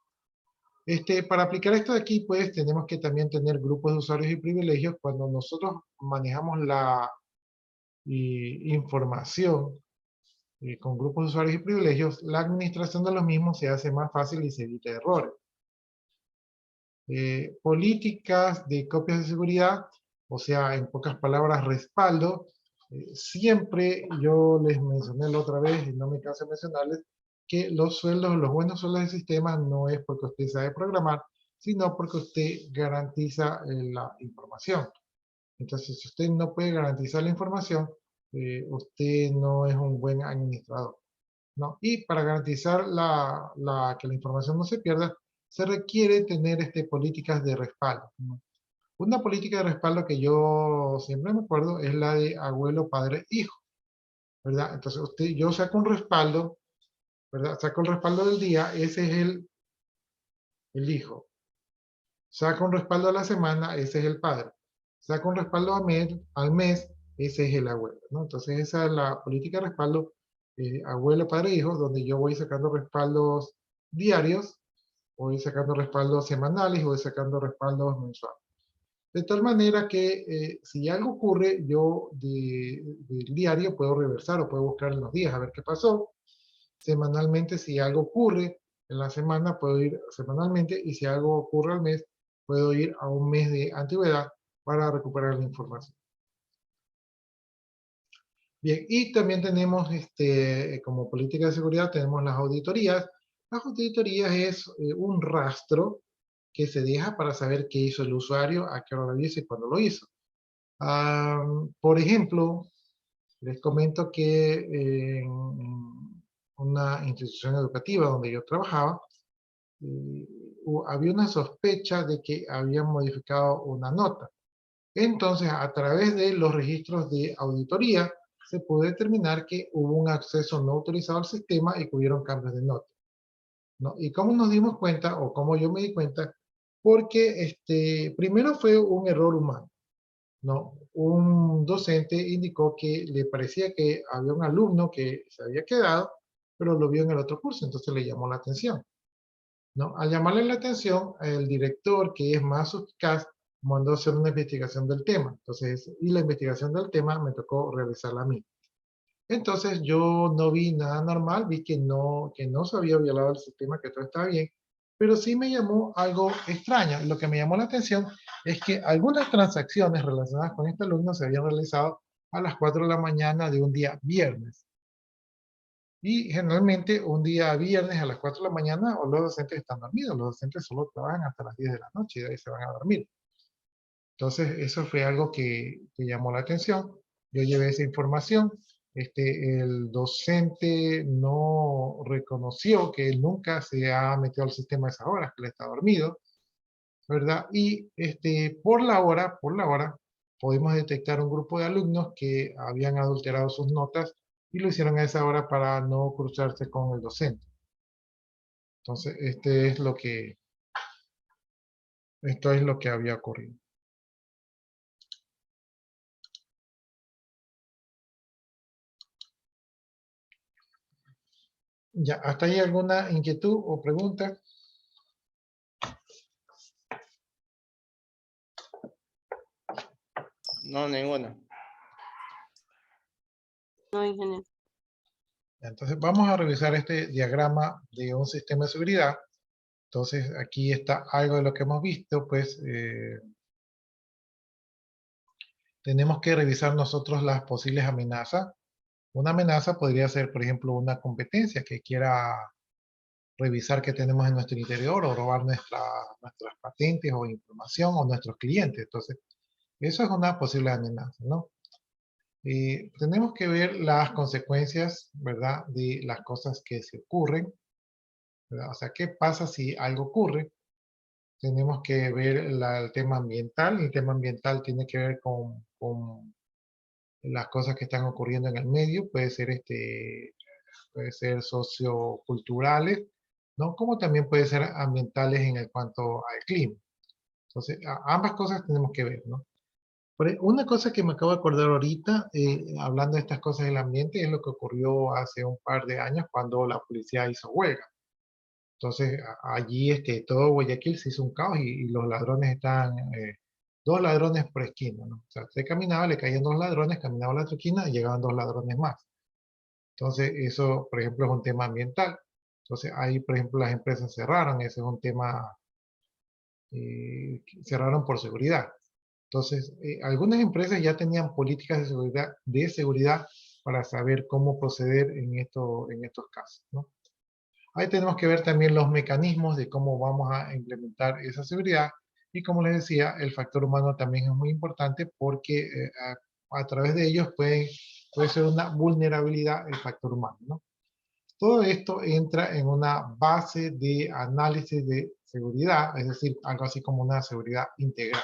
Para aplicar esto de aquí, pues tenemos que también tener grupos de usuarios y privilegios. Cuando nosotros manejamos la información con grupos de usuarios y privilegios, la administración de los mismos se hace más fácil y se evita errores. Políticas de copias de seguridad, o sea, en pocas palabras, respaldo. Siempre yo les mencioné la otra vez, y no me canso de mencionarles, que los buenos sueldos del sistema no es porque usted sabe programar, sino porque usted garantiza la información. Entonces, si usted no puede garantizar la información, usted no es un buen administrador, ¿no? Y para garantizar que la información no se pierda, se requiere tener políticas de respaldo, ¿no? Una política de respaldo que yo siempre me acuerdo es la de abuelo, padre, hijo, ¿verdad? Entonces, yo saco un respaldo, ¿verdad? Saco el respaldo del día, ese es el hijo. Saco un respaldo a la semana, ese es el padre. Saco un respaldo al mes, ese es el abuelo, ¿no? Entonces esa es la política de respaldo abuelo, padre, hijo, donde yo voy sacando respaldos diarios, voy sacando respaldos semanales, voy sacando respaldos mensuales. De tal manera que si algo ocurre, yo del diario puedo reversar o puedo buscar en los días a ver qué pasó. Semanalmente, si algo ocurre en la semana, puedo ir semanalmente, y si algo ocurre al mes, puedo ir a un mes de antigüedad para recuperar la información. Bien, y también tenemos, como política de seguridad, tenemos las auditorías. Las auditorías es un rastro que se deja para saber qué hizo el usuario, a qué hora lo hizo y cuándo lo hizo. Por ejemplo, les comento que en una institución educativa donde yo trabajaba, había una sospecha de que habían modificado una nota. Entonces, a través de los registros de auditoría, se pudo determinar que hubo un acceso no autorizado al sistema y que hubieron cambios de nota, ¿no? ¿Y cómo nos dimos cuenta, o cómo yo me di cuenta? Porque primero fue un error humano, ¿no? Un docente indicó que le parecía que había un alumno que se había quedado, pero lo vio en el otro curso, entonces le llamó la atención, ¿no? Al llamarle la atención, el director, que es más suspicaz, mandó a hacer una investigación del tema. Entonces, y la investigación del tema me tocó realizarla a mí. Entonces, yo no vi nada normal, vi que no se había violado el sistema, que todo estaba bien, pero sí me llamó algo extraño. Lo que me llamó la atención es que algunas transacciones relacionadas con este alumno se habían realizado a las 4 de la mañana de un día viernes. Y generalmente un día viernes a las 4 de la mañana, o los docentes están dormidos, los docentes solo trabajan hasta las 10 de la noche y de ahí se van a dormir. Entonces, eso fue algo que llamó la atención. Yo llevé esa información. El docente no reconoció que él nunca se ha metido al sistema a esas horas, que él está dormido, ¿verdad? Y por la hora, pudimos detectar un grupo de alumnos que habían adulterado sus notas y lo hicieron a esa hora para no cruzarse con el docente. Entonces, esto es lo que había ocurrido. Ya, ¿hasta ahí alguna inquietud o pregunta? No, ninguna. No, ingeniero. Entonces, vamos a revisar este diagrama de un sistema de seguridad. Entonces, aquí está algo de lo que hemos visto, pues tenemos que revisar nosotros las posibles amenazas. Una amenaza podría ser, por ejemplo, una competencia que quiera revisar qué tenemos en nuestro interior o robar nuestras patentes o información o nuestros clientes. Entonces, eso es una posible amenaza, ¿no? Tenemos que ver las consecuencias, ¿verdad? De las cosas que se ocurren, ¿verdad? O sea, ¿qué pasa si algo ocurre? Tenemos que ver el tema ambiental. El tema ambiental tiene que ver con las cosas que están ocurriendo en el medio. Puede ser socioculturales, ¿no? Como también puede ser ambientales en cuanto al clima. Entonces, ambas cosas tenemos que ver, ¿no? Una cosa que me acabo de acordar ahorita, hablando de estas cosas del ambiente, es lo que ocurrió hace un par de años cuando la policía hizo huelga. Entonces, allí todo Guayaquil se hizo un caos y los ladrones estaban, 2 ladrones por esquina, ¿no? O sea, usted caminaba, le caían 2 ladrones, caminaba a la otra esquina y llegaban 2 ladrones más. Entonces, eso, por ejemplo, es un tema ambiental. Entonces, ahí, por ejemplo, las empresas cerraron, ese es un tema, cerraron por seguridad. Entonces, algunas empresas ya tenían políticas de seguridad para saber cómo proceder en estos casos, ¿no? Ahí tenemos que ver también los mecanismos de cómo vamos a implementar esa seguridad. Y como les decía, el factor humano también es muy importante porque a través de ellos puede ser una vulnerabilidad el factor humano, ¿no? Todo esto entra en una base de análisis de seguridad, es decir, algo así como una seguridad integral,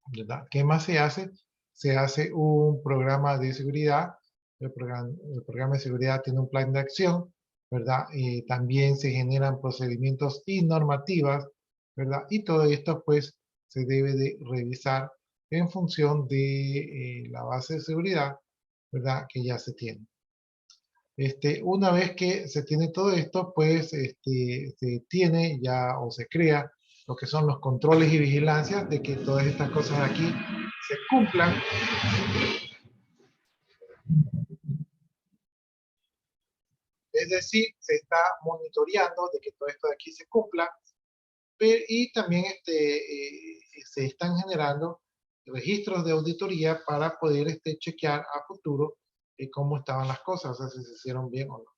¿verdad? ¿Qué más se hace? Se hace un programa de seguridad. El programa de seguridad tiene un plan de acción, ¿verdad? Y también se generan procedimientos y normativas, ¿verdad? Y todo esto, pues, se debe de revisar en función de la base de seguridad, ¿verdad? Que ya se tiene. Una vez que se tiene todo esto, pues, se tiene ya o se crea lo que son los controles y vigilancias de que todas estas cosas aquí se cumplan. Es decir, se está monitoreando de que todo esto de aquí se cumpla, y también se están generando registros de auditoría para poder chequear a futuro cómo estaban las cosas, o sea, si se hicieron bien o no.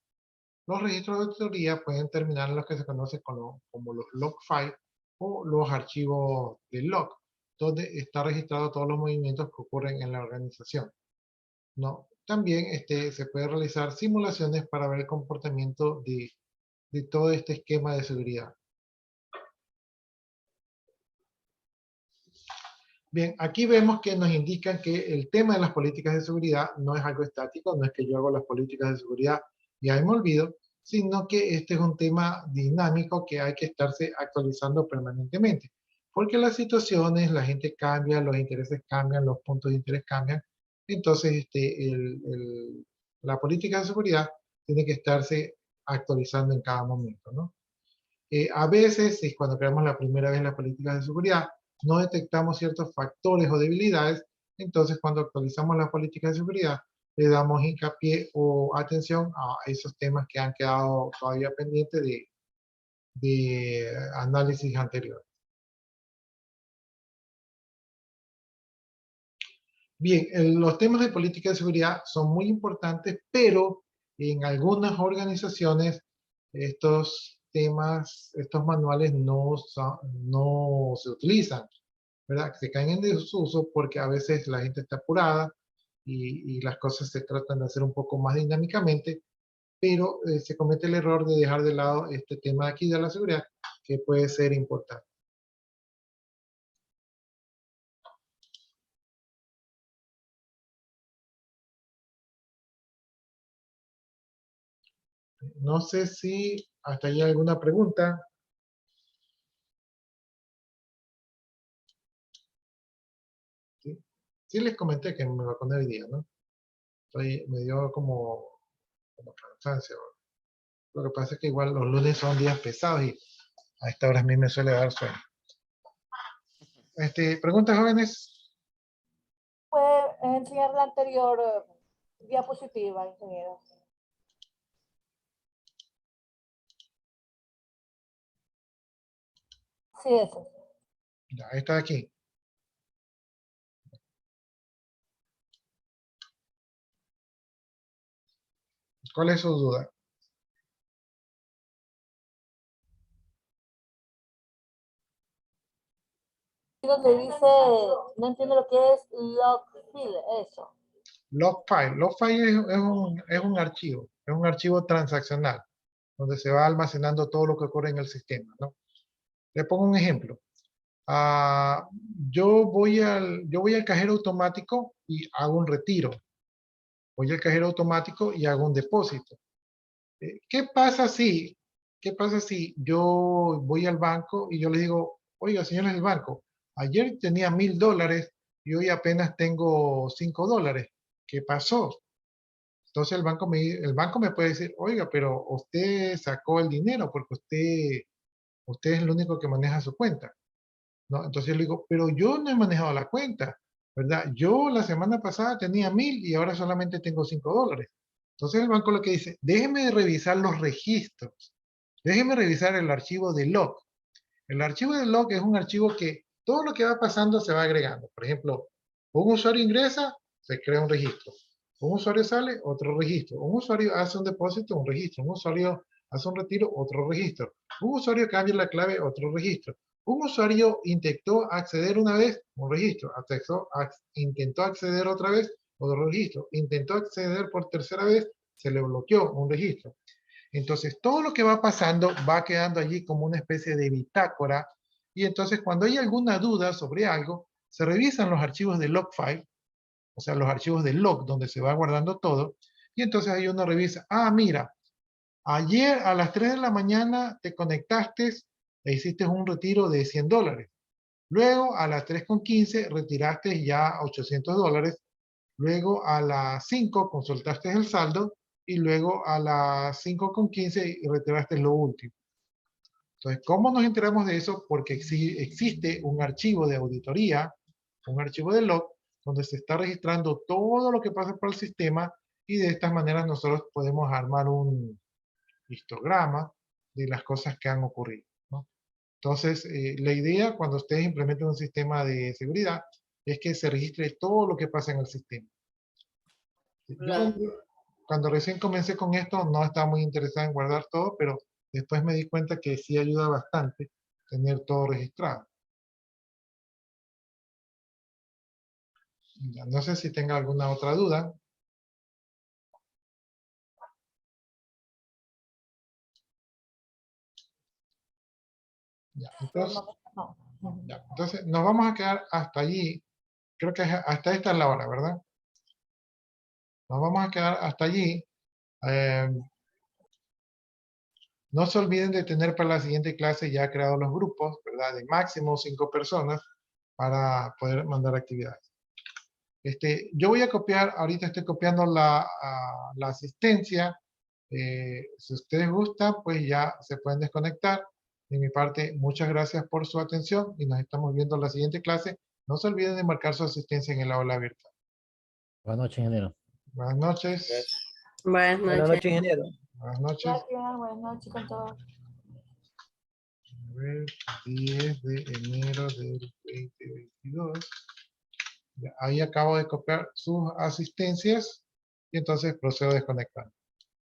Los registros de auditoría pueden terminar en lo que se conoce como los log files o los archivos de log, donde está registrado todos los movimientos que ocurren en la organización, ¿no? También se puede realizar simulaciones para ver el comportamiento de todo este esquema de seguridad. Bien, aquí vemos que nos indican que el tema de las políticas de seguridad no es algo estático, no es que yo hago las políticas de seguridad y ahí me olvido, sino que este es un tema dinámico que hay que estarse actualizando permanentemente. Porque las situaciones, la gente cambia, los intereses cambian, los puntos de interés cambian. Entonces, la política de seguridad tiene que estarse actualizando en cada momento, ¿no? A veces, cuando creamos la primera vez las políticas de seguridad, no detectamos ciertos factores o debilidades, entonces cuando actualizamos las políticas de seguridad, le damos hincapié o atención a esos temas que han quedado todavía pendientes de análisis anterior. Bien, los temas de política de seguridad son muy importantes, pero en algunas organizaciones estos sistemas, estos manuales no se utilizan, ¿verdad? Se caen en desuso porque a veces la gente está apurada y las cosas se tratan de hacer un poco más dinámicamente, pero se comete el error de dejar de lado este tema aquí de la seguridad, que puede ser importante. No sé si hasta ahí hay alguna pregunta. Sí, sí les comenté que me vacuné hoy día, ¿no? Me dio como cansancio. Lo que pasa es que igual los lunes son días pesados y a esta hora a mí me suele dar sueño. ¿Preguntas, jóvenes? Puede enseñar la anterior diapositiva, ingeniero. Sí, eso. Ya, esta de aquí. ¿Cuál es su duda? Donde dice, no entiendo lo que es log file, eso. Log file es un archivo transaccional, donde se va almacenando todo lo que ocurre en el sistema, ¿no? Le pongo un ejemplo. Yo voy al cajero automático y hago un retiro. Voy al cajero automático y hago un depósito. ¿Qué pasa si yo voy al banco y yo les digo, oiga, señores del banco, ayer tenía $1000 y hoy apenas tengo $5? ¿Qué pasó? Entonces el banco me puede decir, oiga, pero usted sacó el dinero porque usted es el único que maneja su cuenta, ¿no? Entonces yo le digo, pero yo no he manejado la cuenta, ¿verdad? Yo la semana pasada tenía 1000 y ahora solamente tengo $5. Entonces el banco lo que dice, déjeme revisar los registros, déjeme revisar el archivo de log. El archivo de log es un archivo que todo lo que va pasando se va agregando. Por ejemplo, un usuario ingresa, se crea un registro. Un usuario sale, otro registro. Un usuario hace un depósito, un registro. Un usuario hace un retiro, otro registro. Un usuario cambia la clave, otro registro. Un usuario intentó acceder una vez, un registro. Intentó acceder otra vez, otro registro. Intentó acceder por tercera vez, se le bloqueó, un registro. Entonces, todo lo que va pasando va quedando allí como una especie de bitácora. Y entonces, cuando hay alguna duda sobre algo, se revisan los archivos de log file, o sea, los archivos de log donde se va guardando todo. Y entonces ahí uno revisa, mira, ayer a las 3 de la mañana te conectaste e hiciste un retiro de $100. Luego a las 3:15 retiraste ya $800. Luego a las 5 consultaste el saldo y luego a las 5:15 retiraste lo último. Entonces, ¿cómo nos enteramos de eso? Porque existe un archivo de auditoría, un archivo de log, donde se está registrando todo lo que pasa por el sistema y de esta manera nosotros podemos armar un histograma de las cosas que han ocurrido, ¿no? Entonces, la idea cuando ustedes implementen un sistema de seguridad es que se registre todo lo que pasa en el sistema. Cuando recién comencé con esto no estaba muy interesado en guardar todo, pero después me di cuenta que sí ayuda bastante tener todo registrado. Ya, no sé si tenga alguna otra duda. Ya, entonces nos vamos a quedar hasta allí. Creo que hasta esta es la hora, ¿verdad? Nos vamos a quedar hasta allí. No se olviden de tener para la siguiente clase ya creados los grupos, ¿verdad? De máximo 5 personas para poder mandar actividades. Yo voy a copiar, ahorita estoy copiando la asistencia. Si ustedes gustan, pues ya se pueden desconectar. De mi parte, muchas gracias por su atención y nos estamos viendo en la siguiente clase. No se olviden de marcar su asistencia en el aula virtual. Buenas noches, ingeniero. Buenas noches. Buenas Buenas noches. noches, ingeniero. Buenas noches. Gracias, buenas noches con todos. A ver, 10 de enero del 2022. Ya, ahí acabo de copiar sus asistencias y entonces procedo a desconectar.